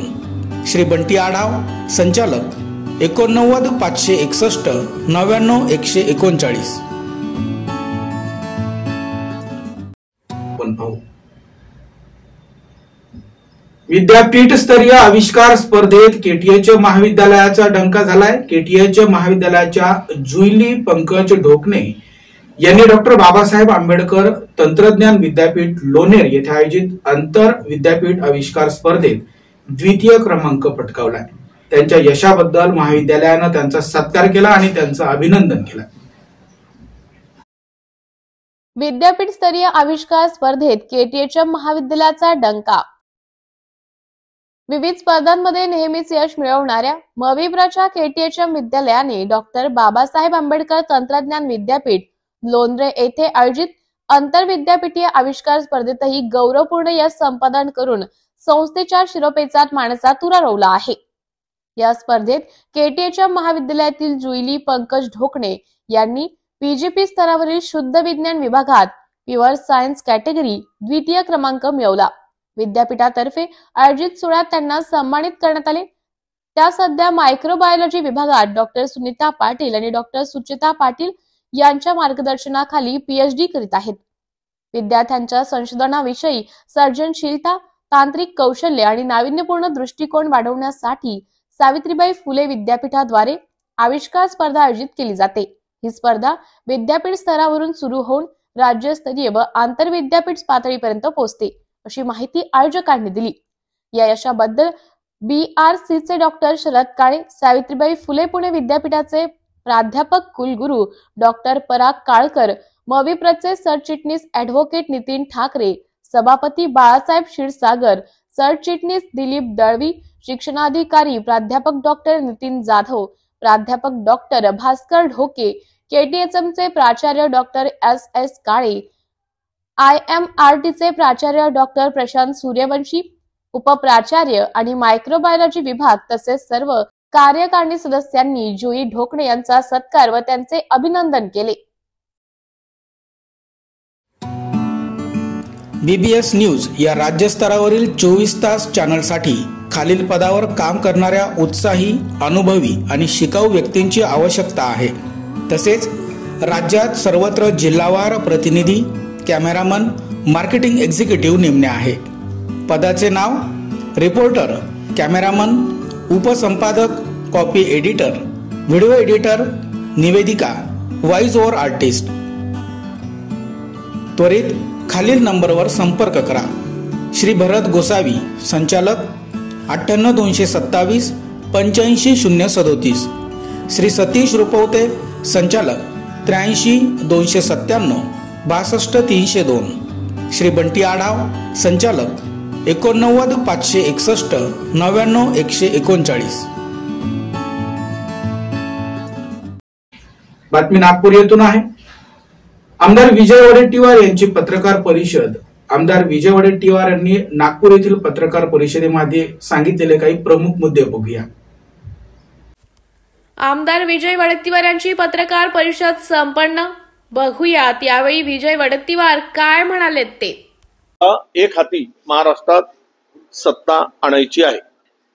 श्री बंटी आढाव, संचालक 89 561 99 139. विद्यापीठ स्तरीय आविष्कार स्पर्धेत केटीएच महाविद्यालयाचा डंका झालाय. केटीएच महाविद्यालयाच्या जुईली पंकज ढोकणे यांनी डॉक्टर बाबासाहेब आंबेडकर तंत्रज्ञान विद्यापीठ लोणेर येथे आयोजित आंतर विद्यापीठ आविष्कार स्पर्धेत द्वितीय क्रमांक पटकावलाय. त्यांच्या यशाबद्दल महाविद्यालयानं त्यांचा सत्कार केला आणि त्यांचं अभिनंदन केलं. विद्यापीठ स्तरीय आविष्कार स्पर्धेत केटीएच महाविद्यालयाचा डंका. विविध स्पर्धांमध्ये नेहमीच यश मिळवणाऱ्या मविप्राच्या केटीएच विद्यालयाने डॉक्टर बाबासाहेब आंबेडकर तंत्रज्ञान विद्यापीठ लोणेर येथे आयोजित आंतरविद्यापीठीय आविष्कार स्पर्धेतही गौरवपूर्ण यश संपादन करून संस्थेच्या शिरोपेचात मानाचा तुरा रोवला आहे. या स्पर्धेत केटीएच महाविद्यालयातील जुईली पंकज ढोकणे यांनी पीजीपी स्तरावरील शुद्ध विज्ञान विभागात प्युअर सायन्स कॅटेगरी द्वितीय क्रमांक मिळवला. विद्यापीठातर्फे आयोजित सोहळ्यात त्यांना सन्मानित करण्यात आले. त्या सध्या मायक्रोबायोलॉजी विभागात डॉक्टर सुनीता पाटील आणि डॉक्टर सुचिता पाटील यांच्या मार्गदर्शनाखाली पीएचडी करीत आहेत. विद्यार्थ्यांच्या संशोधनाविषयी सर्जनशीलता, तांत्रिक कौशल्य आणि नाविन्यपूर्ण दृष्टिकोन वाढवण्यासाठी सावित्रीबाई फुले विद्यापीठाद्वारे आविष्कार स्पर्धा आयोजित केली जाते. ही स्पर्धा विद्यापीठ स्तरावरून सुरू होऊन राज्यस्तरीय व आंतरविद्यापीठ पातळीपर्यंत पोहोचते, अशी माहिती आयोजकांनी दिली. या यशाबद्दल BRCचे डॉक्टर शरद काळे, सावित्रीबाई फुले पुणे विद्यापीठाचे प्राध्यापक कुलगुरू डॉक्टर पराग काळकर, मविप्रचे सरचिटणीस ॲडव्होकेट नितीन ठाकरे, सभापती बाळासाहेब क्षीरसागर, सरचिटणीस दिलीप दळवी, शिक्षणाधिकारी प्राध्यापक डॉक्टर नितीन जाधव, प्राध्यापक डॉक्टर भास्कर ढोके, केटीएचएमचे प्राचार्य डॉक्टर SS काळे, IMRTचे प्राचार्य डॉक्टर प्रशांत सूर्यवंशी, उपप्राचार्य आणि मायक्रोबायोलॉजी विभाग तसेच सर्व कार्यकारिणी सदस्यांनी जुई ढोकणे यांचा सत्कार व त्यांचे अभिनंदन केले. BBS न्यूज या राज्यस्तरावरील 24 तास चॅनलसाठी खालील पदावर काम करणाऱ्या उत्साही, अनुभवी आणि शिकाऊ व्यक्तींची आवश्यकता आहे. तसेच राज्यात सर्वत्र जिल्हावार प्रतिनिधी, कॅमेरामन, मार्केटिंग एक्झिक्युटिव्ह नेमणे आहे. पदाचे नाव रिपोर्टर, कॅमेरामन, उपसंपादक, कॉपी एडिटर, व्हिडिओ एडिटर, निवेदिका, व्हॉइस ओव्हर आर्टिस्ट. त्वरित खालील नंबरवर संपर्क करा. श्री भरत गोसावी, संचालक 98 227 85 037. श्री सतीश रुपवते, संचालक 83 297 62 302. श्री बंटी आढाव, संचालक 89 561 99 139. बातमी नागपूर येथून आहे. आमदार विजय वडेट्टीवार यांची पत्रकार परिषद. आमदार विजय वडेट्टीवार यांनी नागपूर येथील पत्रकार परिषदेमध्ये सांगितलेले काही प्रमुख मुद्दे बघूया. आमदार विजय वडेट्टीवार यांची पत्रकार परिषद संपन्न. बघूयात यावेळी विजय वडेट्टीवार काय म्हणाले ते. एक हाती महाराष्ट्रात सत्ता आणायची आहे.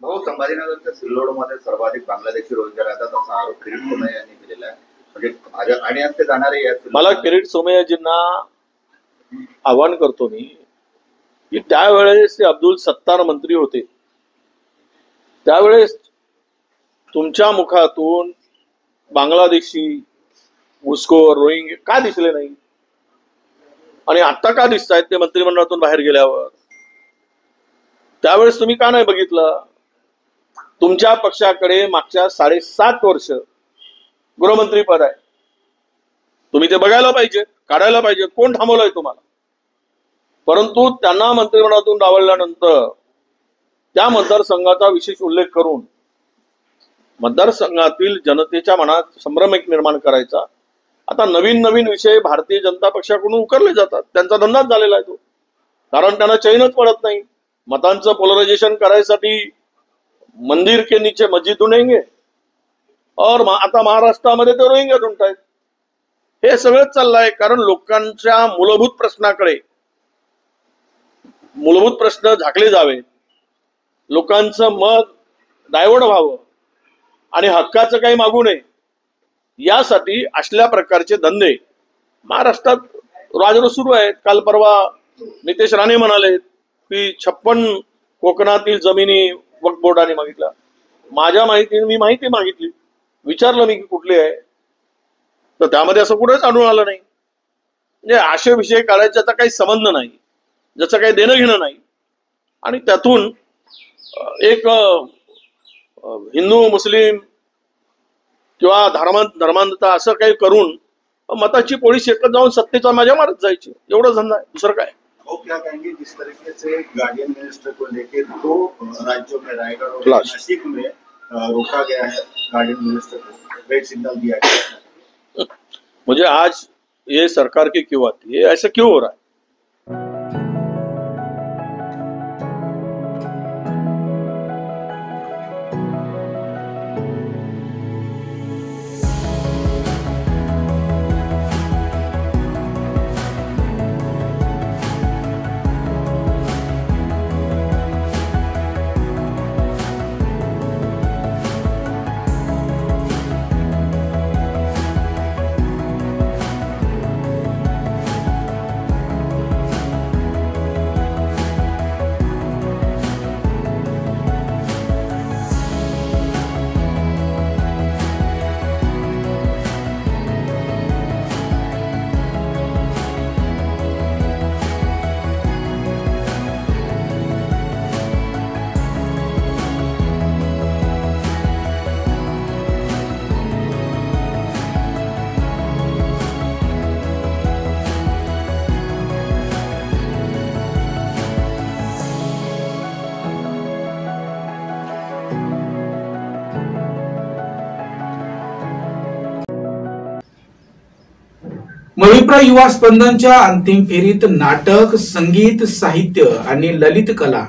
भाऊ, संभाजीनगरच्या सिल्लोडमध्ये सर्वाधिक बांगलादेशी रोजगार येतात असा आरोप किरीट सोमय्या यांनी केलेला आहे. म्हणजे आणि आज ते जाणारे मला किरीट सोमय्याजींना आवाहन करतो मी की त्यावेळेस ते अब्दुल सत्तार मंत्री होते, त्यावेळेस तुमच्या मुखातून बांगलादेशी, घुसखोर, रोहिंग्या का दिसले नाही आणि आता का दिसत आहेत ते मंत्रिमंडळातून बाहेर गेल्यावर? त्यावेळेस तुम्ही का नाही बघितलं? तुमच्या पक्षाकडे मागच्या 7.5 वर्ष गृहमंत्री पद आहे. तुम्ही ते बघायला पाहिजे, काढायला पाहिजे. कोण थांबवलंय तुम्हाला? परंतु त्यांना मंत्रिमंडळातून डावलल्यानंतर त्या मतदारसंघाचा विशेष उल्लेख करून मतदारसंघातील जनतेच्या मनात संभ्रम एक निर्माण करायचा. आता नवीन नवीन विषय भारतीय जनता पक्षाकडून उकरले जातात. त्यांचा धंदाच झालेला आहे तो, कारण त्यांना चैनच पडत नाही. मतांचं पोलरायझेशन करायसाठी मंदिर के नीचे मस्जिद ढूंढेंगे और आता महाराष्ट्रामध्ये ते रोहिंग्या ढूंढतायत. हे सगळंच चाललंय कारण लोकांच्या मूलभूत प्रश्न झाकले जावे, लोकांचं मत डायव्हर्ट व्हावं आणि हक्काचं काही मागू नये, यासाठी असल्या प्रकारचे धंदे महाराष्ट्रात राजरोस सुरू आहेत. काल परवा नितेश राणे म्हणाले की 56 कोकणातील जमिनी वक्फ बोर्डाने मागितल्या. माझ्या माहितीने मी माहिती मागितली, विचारलं मी की कुठली आहे, तर त्यामध्ये असं कुठेच आढळून आलं नाही. म्हणजे असे विषय काढायचा काही संबंध नाही, ज्याचं काही देणं घेणं नाही. आणि त्यातून एक हिंदू मुस्लिम किंवा धर्मांधता असं काही करून मताची पोळी शेकत जाऊन सत्तेचा माझ्या मारत जायची, एवढं धंदा आहे, दुसरं काय. क्या कहेंगे जिस तरीके से गार्डियन मिनिस्टर को लेकर 2 राज्यों में रायगढ़ और नासिक में रोका गया है, गार्डियन मिनिस्टर को रेड सिग्नल दिया गया. मुझे आज ये सरकार की क्यों आती है, ऐसा क्यों हो रहा है? मविप्र युवा स्पंदनच्या अंतिम फेरीत नाटक, संगीत, साहित्य आणि ललित कला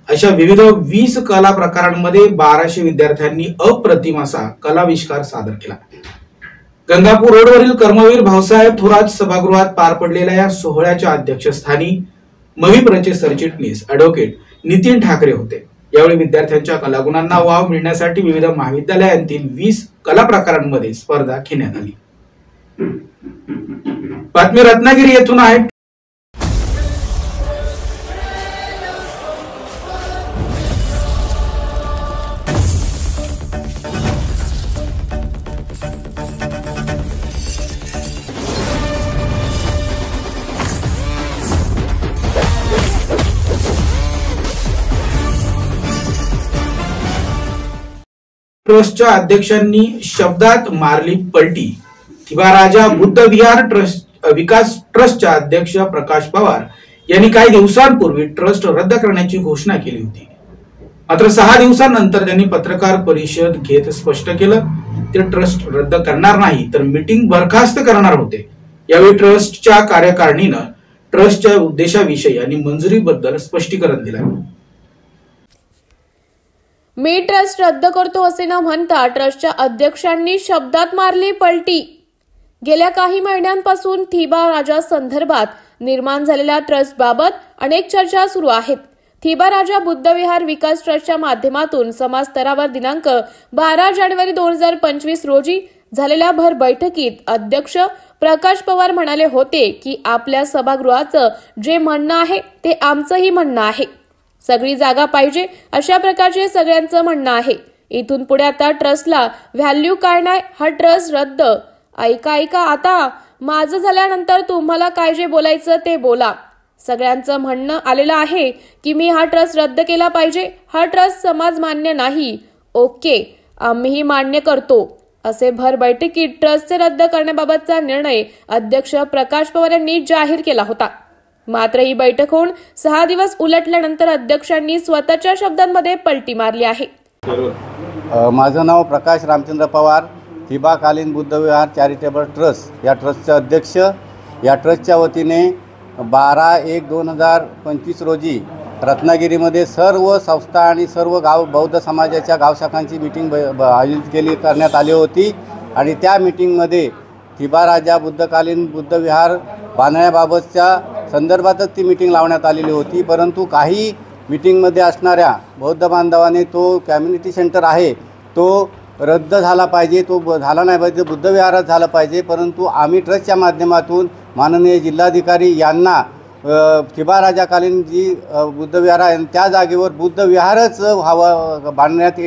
अशा विविध 20 कला प्रकारांमध्ये 1200 विद्यार्थ्यांनी अप्रतिम असा कलाविष्कार सादर केला. गंगापूर रोडवरील कर्मवीर भाऊसाहेब थोरात सभागृहात पार पडलेल्या या सोहळ्याच्या अध्यक्षस्थानी मविप्रचे सरचिटणीस ॲडव्होकेट नितीन ठाकरे होते. यावेळी विद्यार्थ्यांच्या कलागुणांना वाव मिळण्यासाठी विविध महाविद्यालयांतील 20 कला प्रकारांमध्ये स्पर्धा घेण्यात आली. बातमी रत्नागिरी येथून आहे. ट्रस्टच्या अध्यक्षांनी शब्दात मारली पलटी. थिबाराजा बुद्ध विहार विकास ट्रस्टच्या अध्यक्ष प्रकाश पवार यांनी काही दिवसांपूर्वी ट्रस्ट रद्द करण्याची घोषणा केली होती. मात्र 6 दिवसांनंतर त्यांनी पत्रकार परिषद घेत स्पष्ट केलं ते ट्रस्ट रद्द करणार नाही तर मीटिंग बरखास्त करणार होते. यावेळी ट्रस्टच्या कार्यकारिणीनं ट्रस्टच्या उद्देशाविषयी आणि मंजुरीबद्दल स्पष्टीकरण दिलं. मी ट्रस्ट रद्द करतो असे न म्हणता ट्रस्टच्या अध्यक्षांनी शब्दात मारली पलटी. गेल्या काही महिन्यांपासून थिबा राजा संदर्भात निर्माण झालेल्या ट्रस्टबाबत अनेक चर्चा सुरू आहेत. थिबा राजा बुद्ध विहार विकास ट्रस्टच्या माध्यमातून समाज स्तरावर दिनांक 12 जानेवारी 2025 रोजी झालेल्या भर बैठकीत अध्यक्ष प्रकाश पवार म्हणाले होते की आपल्या सभागृहाचं जे म्हणणं आहे ते आमचंही म्हणणं आहे. सगळी जागा पाहिजे अशा प्रकारचे सगळ्यांचं म्हणणं आहे. इथून पुढे आता ट्रस्टला व्हॅल्यू काय नाही, हा ट्रस्ट रद्द. ऐका आता माझं झाल्यानंतर तुम्हाला काय जे बोलायचं ते बोला. सगळ्यांचं म्हणणं आलेलं आहे की मी हा ट्रस्ट रद्द केला पाहिजे. हा ट्रस्ट समाज मान्य नाही. ओके, आम्हीही मान्य करतो असे भर बैठकीत ट्रस्टचे रद्द करण्याबाबतचा निर्णय अध्यक्ष प्रकाश पवार यांनी जाहीर केला होता. मात्र ही बैठक होऊन 6 दिवस उलटल्यानंतर अध्यक्षांनी स्वतःच्या शब्दांमध्ये पलटी मारली आहे. माझं नाव प्रकाश रामचंद्र पवार, थिबाकालीन बुद्धविहार चॅरिटेबल ट्रस्ट या ट्रस्टचे अध्यक्ष. या ट्रस्टच्या वतीने 12/1/2025 रोजी रत्नागिरीमध्ये सर्व संस्था आणि सर्व बौद्ध समाजाच्या गावशाखांची मीटिंग आयोजित करण्यात आली होती. आणि त्या मीटिंगमध्ये थिबाराजा बुद्धकालीन बुद्धविहार बांधण्याबाबतच्या संदर्भातच ती मीटिंग लावण्यात आलेली होती. परंतु काही मीटिंगमध्ये असणाऱ्या बौद्ध बांधवाने तो कम्युनिटी सेंटर आहे तो रद्द झाला पाहिजे, तो झाला नाही पाहिजे, बुद्धविहारात झाला पाहिजे. परंतु आम्ही ट्रस्टच्या माध्यमातून माननीय जिल्हाधिकारी यांना थिबाराजाकालीन जी बुद्धविहार आहे त्या जागेवर बुद्धविहारच बांधण्यात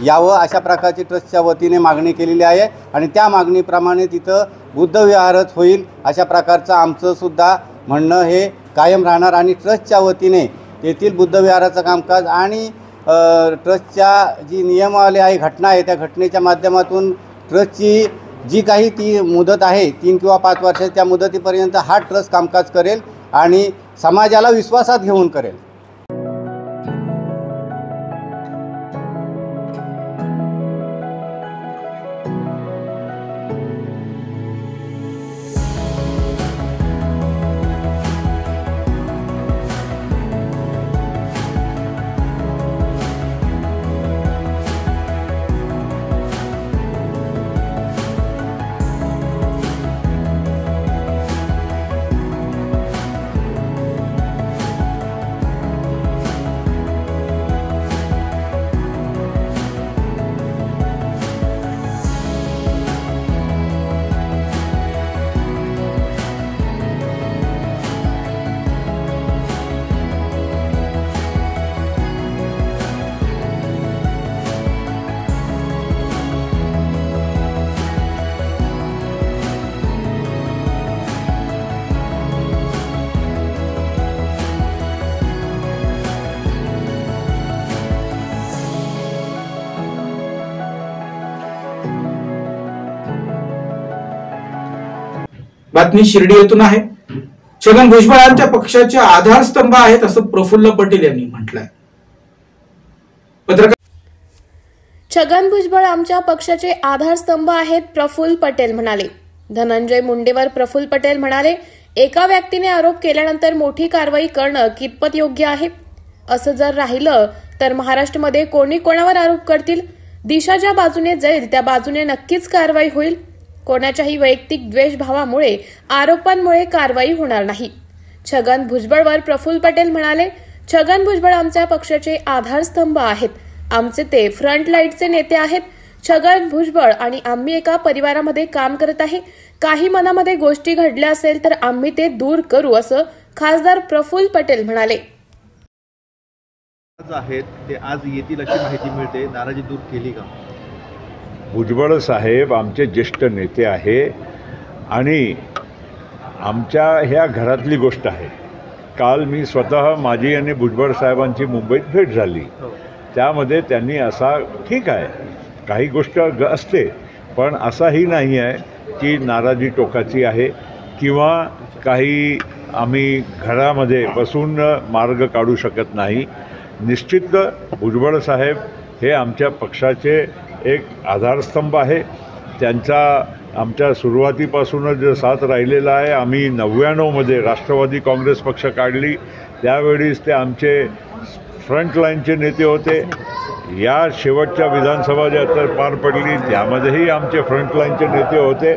यावं अशा प्रकारची ट्रस्टच्या वतीने मागणी केलेली आहे. आणि त्या मागणीप्रमाणे तिथं बुद्धविहारच होईल अशा प्रकारचं आमचं सुद्धा म्हणणं हे कायम राहणार. आणि ट्रस्टच्या वतीने तेथील बुद्धविहाराचं कामकाज आणि ट्रस्टच्या जी नियमावली आहे, घटना आहे, त्या घटनेच्या माध्यमातून ट्रस्टची जी काही ती मुदत आहे 3 किंवा 5 वर्षाची, त्या मुदतीपर्यंत हा ट्रस्ट कामकाज करेल आणि समाजाला विश्वासात घेऊन करेल. बातमी शिर्डी येथून आहे. छगन भुजबळ यांच्या पक्षाचे आधारस्तंभ आहेत असं प्रफुल्ल पटेल यांनी म्हटलंय. छगन भुजबळ आमच्या पक्षाचे आधारस्तंभ आहेत, प्रफुल्ल पटेल म्हणाले. धनंजय मुंडेवर प्रफुल्ल पटेल म्हणाले, एका व्यक्तीने आरोप केल्यानंतर मोठी कारवाई करणं कितपत योग्य आहे? असं जर राहिलं तर महाराष्ट्रामध्ये कोणी कोणावर आरोप करतील? दिशा ज्या बाजूने जाईल त्या बाजूने नक्कीच कारवाई होईल. कोणाच्याही वैयक्तिक द्वेषभावामुळे आरोपांमुळे कारवाई होणार नाही. छगन भुजबळवर प्रफुल्ल पटेल म्हणाले, छगन भुजबळ आमच्या पक्षाचे आधारस्तंभ आहेत. आमचे ते फ्रंट लाईटचे नेते आहेत. छगन भुजबळ आणि आम्ही एका परिवारामध्ये काम करत आहे. काही मनामध्ये गोष्टी घडल्या असेल तर आम्ही ते दूर करू असं खासदार प्रफुल्ल पटेल म्हणाले. आहेत ते आज येतील अशी माहिती मिळते, नाराजी दूर केली का? भुजबळ साहेब आमचे ज्येष्ठ नेते आहे आणि आमच्या ह्या घरातली गोष्ट आहे. काल मी स्वतः माझी आणि भुजबळ साहेबांची मुंबईत भेट झाली. त्यामध्ये त्यांनी असा, ठीक आहे काही गोष्ट असते पण असाही नाही आहे की नाराजी टोकाची आहे किंवा काही आम्ही घरामध्ये बसून मार्ग काढू शकत नाही. निश्चित भुजबळ साहेब हे आमच्या पक्षाचे एक आधारस्तंभ आहे. त्यांचा आमच्या सुरुवातीपासूनच साथ राहिलेला आहे. आम्ही 99मध्ये राष्ट्रवादी काँग्रेस पक्ष काढली त्यावेळीच ते आमचे फ्रंटलाईनचे नेते होते. या शेवटच्या विधानसभा ज्या तर पार पडली त्यामध्येही आमचे फ्रंटलाईनचे नेते होते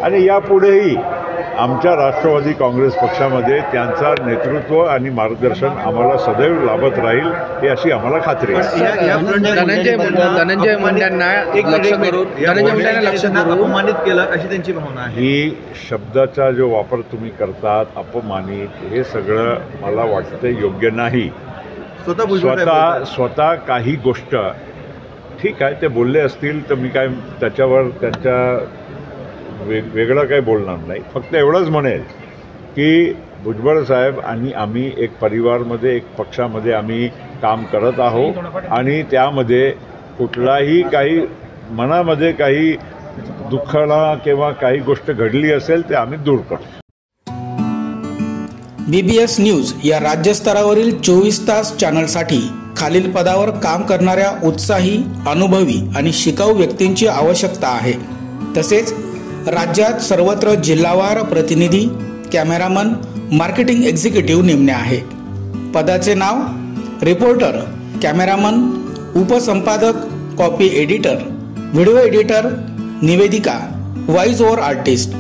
आणि यापुढेही आमच्या राष्ट्रवादी काँग्रेस पक्षामध्ये त्यांचा नेतृत्व आणि मार्गदर्शन आम्हाला सदैव लाभत राहील ही अशी आम्हाला खात्री आहे. धनंजय मुंडेंना लक्ष करून अपमानित केलं अशी त्यांची भावना आहे. ही शब्दाचा जो वापर तुम्ही करतात, अपमानित, हे सगळं मला वाटतं योग्य नाही. स्वतः काही गोष्ट ठीक आहे ते बोलले असतील तर मी काय त्याच्यावर त्यांच्या वेगळं काही बोलणार नाही. फक्त एवढंच म्हणेल की भुजबळ साहेब आणि आम्ही एक परिवारमध्ये एक पक्षामध्ये आम्ही काम करत आहोत आणि त्यामध्ये कुठलाही काही मनामध्ये काही दुःखाला किंवा काही गोष्ट घडली असेल ते आम्ही दूर करतो. BBS न्यूज या राज्यस्तरावरील 24 तास चॅनलसाठी खालील पदावर काम करणाऱ्या उत्साही, अनुभवी आणि शिकाऊ व्यक्तींची आवश्यकता आहे. तसेच राज्यात सर्वत्र जिल्हावार प्रतिनिधी, कॅमेरामन, मार्केटिंग एक्झिक्युटिव्ह नेमणे आहे. पदाचे नाव: रिपोर्टर, कॅमेरामन, उपसंपादक, कॉपी एडिटर, व्हिडिओ एडिटर, निवेदिका, व्हॉइस ओव्हर आर्टिस्ट.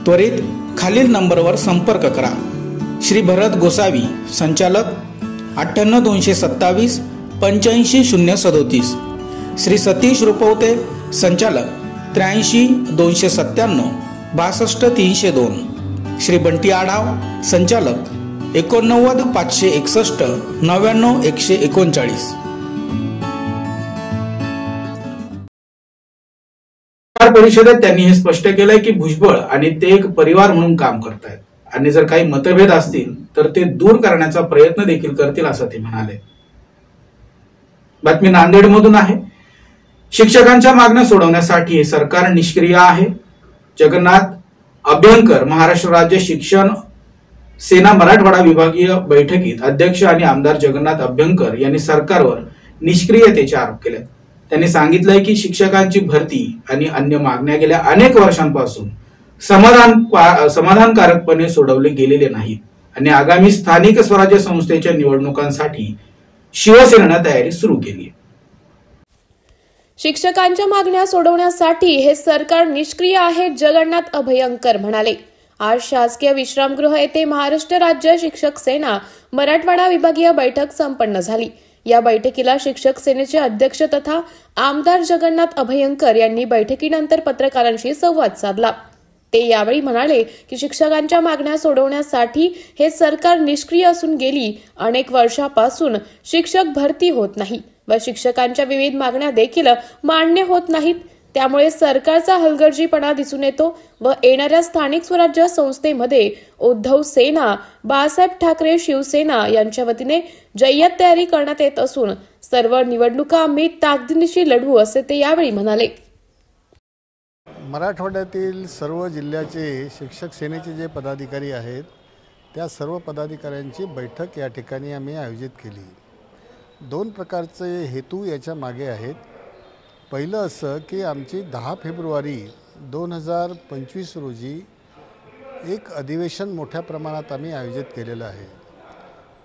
त्वरित खालील नंबरवर संपर्क करा. श्री भरत गोसावी, संचालक, 98 227 85 037. श्री सतीश रुपवते, संचालक, 83 297 62 302. श्री बंटी आढाव, संचालक, 89 561 99 139. परिषदेत त्यांनी हे स्पष्ट केलंय की भुजबळ आणि ते एक परिवार म्हणून काम करतायत आणि जर काही मतभेद असतील तर ते दूर करण्याचा प्रयत्न देखील करतील असं ते म्हणाले. बातमी नांदेड मधून आहे. शिक्षकांच्या मागण्या सोडवण्यासाठी सरकार निष्क्रिय आहे. जगन्नाथ अभ्यंकर महाराष्ट्र राज्य शिक्षण सेना मराठवाडा विभागीय बैठकीत अध्यक्ष आणि आमदार जगन्नाथ अभ्यंकर यांनी सरकारवर निष्क्रियतेचे आरोप केले. त्यांनी सांगितलंय की शिक्षकांची भरती आणि अन्य मागण्या गेल्या अनेक वर्षांपासून समाधानकारकपणे सोडवले गेलेले नाहीत आणि आगामी स्थानिक स्वराज्य संस्थेच्या निवडणुकांसाठी शिवसेनेने तयारी सुरू केली आहे. शिक्षकांच्या मागण्या सोडवण्यासाठी हे सरकार निष्क्रिय आहे, जगन्नाथ अभयंकर म्हणाले. आज शासकीय विश्रामगृह येथे महाराष्ट्र राज्य शिक्षक सेना मराठवाडा विभागीय बैठक संपन्न झाली. या बैठकीला शिक्षक सेनेचे अध्यक्ष तथा आमदार जगन्नाथ अभयंकर यांनी बैठकीनंतर पत्रकारांशी संवाद साधला. ते यावेळी म्हणाले की शिक्षकांच्या मागण्या सोडवण्यासाठी हे सरकार निष्क्रिय असून गेली अनेक वर्षापासून शिक्षक भरती होत नाही व शिक्षकांच्या विविध मागण्या देखील मान्य होत नाहीत. त्यामुळे सरकारचा हलगर्जीपणा दिसून येतो व येणाऱ्या स्थानिक स्वराज्य संस्थेमध्ये उद्धव सेना, बाळासाहेब ठाकरे शिवसेना यांच्या वतीने जय्यत तयारी करण्यात येत असून सर्व निवडणुका आम्ही ताकदीनिशी लढवू असे ते यावेळी म्हणाले. मराठवाड्यातील सर्व जिल्ह्याचे शिक्षक सेनेचे जे पदाधिकारी आहेत त्या सर्व पदाधिकाऱ्यांची बैठक या ठिकाणी आम्ही आयोजित केली. 2 प्रकारचे हेतू याच्या मागे आहेत. पहिलं असं की आमची 10 फेब्रुवारी 2025 रोजी एक अधिवेशन मोठ्या प्रमाणात आम्ही आयोजित केलेलं आहे.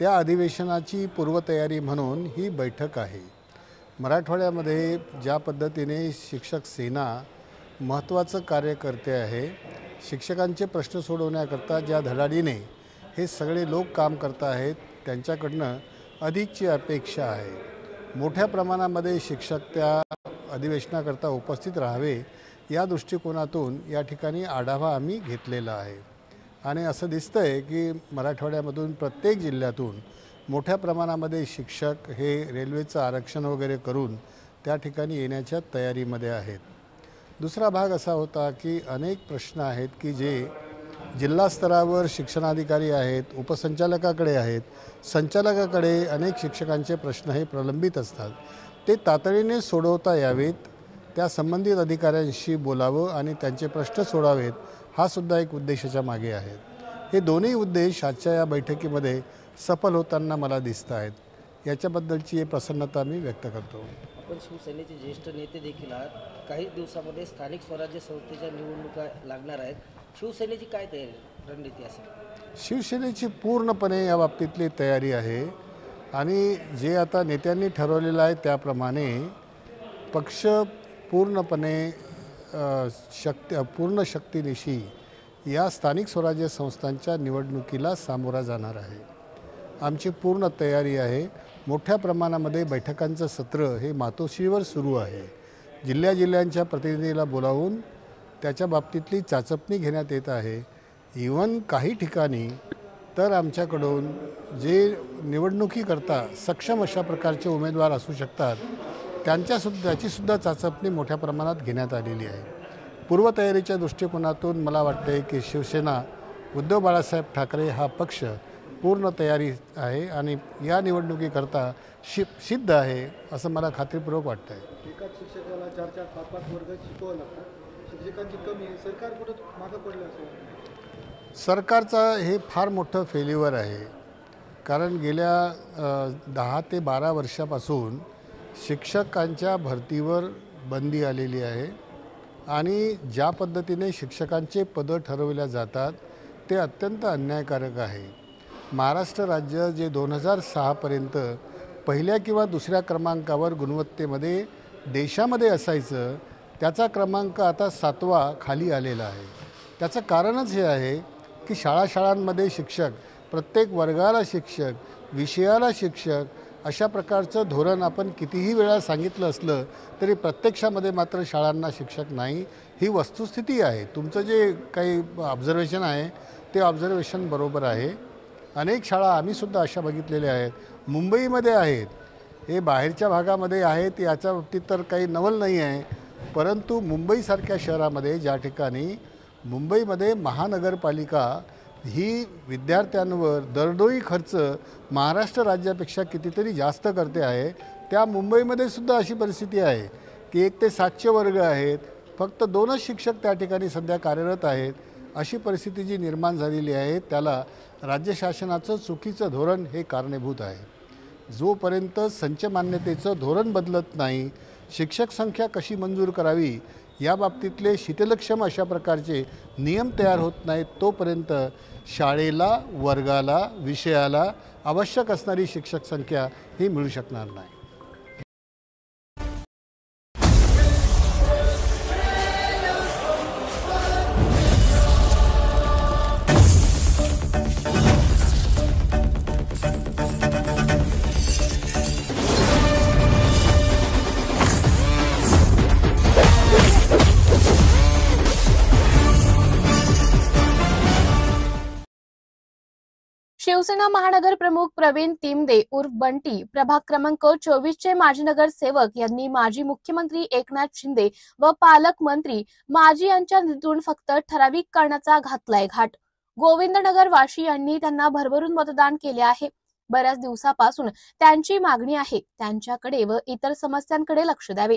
त्या अधिवेशनाची पूर्वतयारी म्हणून ही बैठक आहे. मराठवाड्यामध्ये ज्या पद्धतीने शिक्षक सेना महत्त्वाचं कार्य करते आहे, शिक्षकांचे प्रश्न सोडवण्याकरता ज्या धडाडीने हे सगळे लोक काम करत आहेत त्यांच्याकडनं अधिकची अपेक्षा आहे. मोठ्या प्रमाणामध्ये शिक्षक त्या अधिवेशनाकरता उपस्थित राहावे या दृष्टिकोनातून या ठिकाणी आढावा आम्ही घेतलेला आहे आणि असं दिसतंय की मराठवाड्यामधून प्रत्येक जिल्ह्यातून मोठ्या प्रमाणामध्ये शिक्षक हे रेल्वेचं आरक्षण वगैरे करून त्या ठिकाणी येण्याच्या तयारीमध्ये आहेत. दुसरा भाग असा होता की अनेक प्रश्न आहेत की जे जिल्हा स्तरावर शिक्षणाधिकारी आहेत, उपसंचालकाकडे आहेत, संचालकाकडे अनेक शिक्षकांचे प्रश्न हे प्रलंबित असतात. ते तातडीने सोडवता यावेत, त्या संबंधित अधिकाऱ्यांशी बोलावं आणि त्यांचे प्रश्न सोडावेत, हा सुद्धा एक उद्देशाच्या मागे आहे. हे दोन्ही उद्देश आजच्या या बैठकीमध्ये सफल होताना मला दिसत आहेत. याच्याबद्दलची प्रसन्नता मी व्यक्त करतो. आपण शिवसेनेचे ज्येष्ठ नेते देखील आहात. काही दिवसामध्ये स्थानिक स्वराज्य संस्थेच्या निवडणुका लागणार आहेत. शिवसेनेची काय तयारी, रणनीती असेल? शिवसेनेची पूर्णपणे या बाबतीतली तयारी आहे आणि जे आता नेत्यांनी ठरवलेलं आहे त्याप्रमाणे पक्ष पूर्णपणे पूर्ण शक्तीनिशी या स्थानिक स्वराज्य संस्थांच्या निवडणुकीला सामोरा जाणार आहे. आमची पूर्ण तयारी आहे. मोठ्या प्रमाणामध्ये बैठकांचं सत्र हे मातोश्रीवर सुरू आहे. जिल्ह्यांच्या प्रतिनिधीला बोलावून त्याच्या बाबतीतली चाचपणी घेण्यात येत आहे. इव्हन काही ठिकाणी तर आमच्याकडून जे निवडणुकीकरता सक्षम अशा प्रकारचे उमेदवार असू शकतात त्याचीसुद्धा चाचपणी मोठ्या प्रमाणात घेण्यात आलेली आहे. पूर्वतयारीच्या दृष्टिकोनातून मला वाटते की शिवसेना उद्धव बाळासाहेब ठाकरे हा पक्ष पूर्ण तयारी आहे आणि या निवडणुकीकरता सिद्ध आहे असं मला खात्रीपूर्वक वाटतं आहे. एकाच शिक्षकाला 4-4, 5-5 वर्ग शिकवावं लागतं. शिक्षकांची कमी आहे, सरकार कुठं मागं पडलं असं? सरकारचा हे फार मोठं फेल्युअर आहे, कारण गेल्या 10 ते 12 वर्षापासून शिक्षकांच्या भरतीवर बंदी आलेली आहे आणि ज्या पद्धतीने शिक्षकांचे पदं ठरवल्या जातात ते अत्यंत अन्यायकारक आहे। महाराष्ट्र राज्य जे 2006 पर्यंत पहिल्या किंवा दुसऱ्या क्रमांकावर गुणवत्तेमध्ये देशामध्ये असायचं, त्याचा क्रमांक आता 7वा खाली आलेला आहे। त्याचं कारणच हे आहे की शाळांमध्ये शिक्षक, प्रत्येक वर्गाला शिक्षक, विषयाला शिक्षक अशा प्रकारचं धोरण आपण कितीही वेळा सांगितलं असलं तरी प्रत्यक्षामध्ये मात्र शाळांना शिक्षक नाही, ही वस्तुस्थिती आहे। तुमचं जे काही ऑब्झर्वेशन आहे ते ऑब्झर्वेशन बरोबर आहे। अनेक शाळा आम्हीसुद्धा अशा बघितलेल्या आहेत, मुंबईमध्ये आहेत, हे बाहेरच्या भागामध्ये आहेत याच्या बाबतीत तर काही नवल नाही आहे, परंतु मुंबईसारख्या शहरामध्ये ज्या ठिकाणी मुंबईमध्ये महानगरपालिका ही विद्यार्थ्यांवर दरडोई खर्च महाराष्ट्र राज्यापेक्षा कितीतरी जास्त करते आहे, त्या मुंबईमध्ये सुद्धा अशी परिस्थिती आहे की 1 ते 700 वर्ग आहेत, फक्त 2च शिक्षक त्या ठिकाणी सध्या कार्यरत आहेत। अशी परिस्थिती जी निर्माण झालेली आहे त्याला राज्य शासनाचं चुकीचं धोरण हे कारणीभूत आहे। जोपर्यंत संच मान्यतेचं धोरण बदलत नाही, शिक्षक संख्या कशी मंजूर करावी या बाबतीतले शिथिलक्षम अशा प्रकारचे नियम तयार होत नाहीत, तोपर्यंत शाळेला, वर्गाला, विषयाला आवश्यक असणारी शिक्षक संख्या ही मिळू शकणार नाही। शिवसेना महानगर प्रमुख प्रवीण तिमदे उर्फ बंटी, प्रभाग क्रमांक 24 चे माजी नगरसेवक यांनी माजी मुख्यमंत्री एकनाथ शिंदे व पालकमंत्री माजी यांच्या निधीतून फक्त ठराविक कारणाचा घातलाय घाट। गोविंदनगर वाशी यांनी त्यांना भरभरून मतदान केले आहे। बऱ्याच दिवसापासून त्यांची मागणी आहे त्यांच्याकडे व इतर समस्यांकडे लक्ष द्यावे।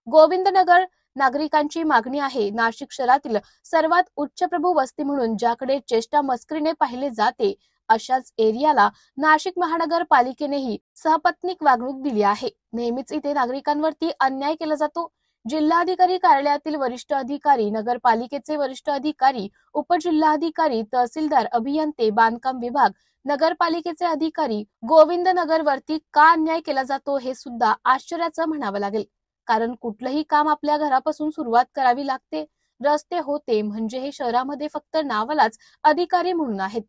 गोविंदनगर नागरिकांची मागणी आहे नाशिक शहरातील सर्वात उच्चप्रभू वस्ती म्हणून ज्याकडे चेष्टा मस्करीने पाहिले जाते अशाच एरियाला नाशिक महानगरपालिकेनेही सहपत्नीक वागणूक दिली आहे। नेहमीच इथे नागरिकांवरती अन्याय केला जातो। जिल्हाधिकारी कार्यालयातील वरिष्ठ अधिकारी, नगरपालिकेचे वरिष्ठ अधिकारी, उपजिल्हाधिकारी, तहसीलदार, अभियंते, बांधकाम विभाग, नगरपालिकेचे अधिकारी, गोविंदनगरवरती का अन्याय केला जातो हे सुद्धा आश्चर्याचं म्हणावं लागेल, कारण कुठलंही काम आपल्या घरापासून सुरुवात करावी लागते। रस्ते होते म्हणजे हे शहरामध्ये फक्त नावालाच अधिकारी म्हणून आहेत,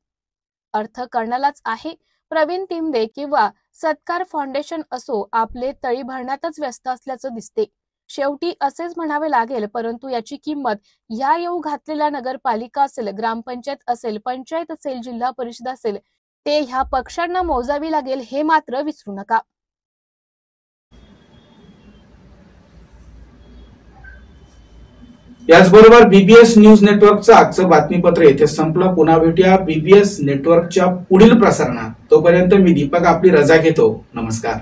अर्थ करण्यालाच आहे। प्रवीण तिमदे किंवा सत्कार फाउंडेशन असो, आपले तळी भरण्यातच व्यस्त असल्याचं दिसते। शेवटी असेच म्हणावे लागेल, परंतु याची किंमत ह्या येऊ घातलेल्या नगरपालिका असेल, ग्रामपंचायत असेल, पंचायत असेल, जिल्हा परिषद असेल, ते ह्या पक्षांना मोजावी लागेल हे मात्र विसरू नका। याचबरोबर बीबीएस न्यूज नेटवर्कचं आजचं बातमीपत्र येथे संपलं। पुन्हा भेटूया बीबीएस नेटवर्कच्या पुढील प्रसारणात। तोपर्यंत मी दीपक आपली रजा घेतो। नमस्कार।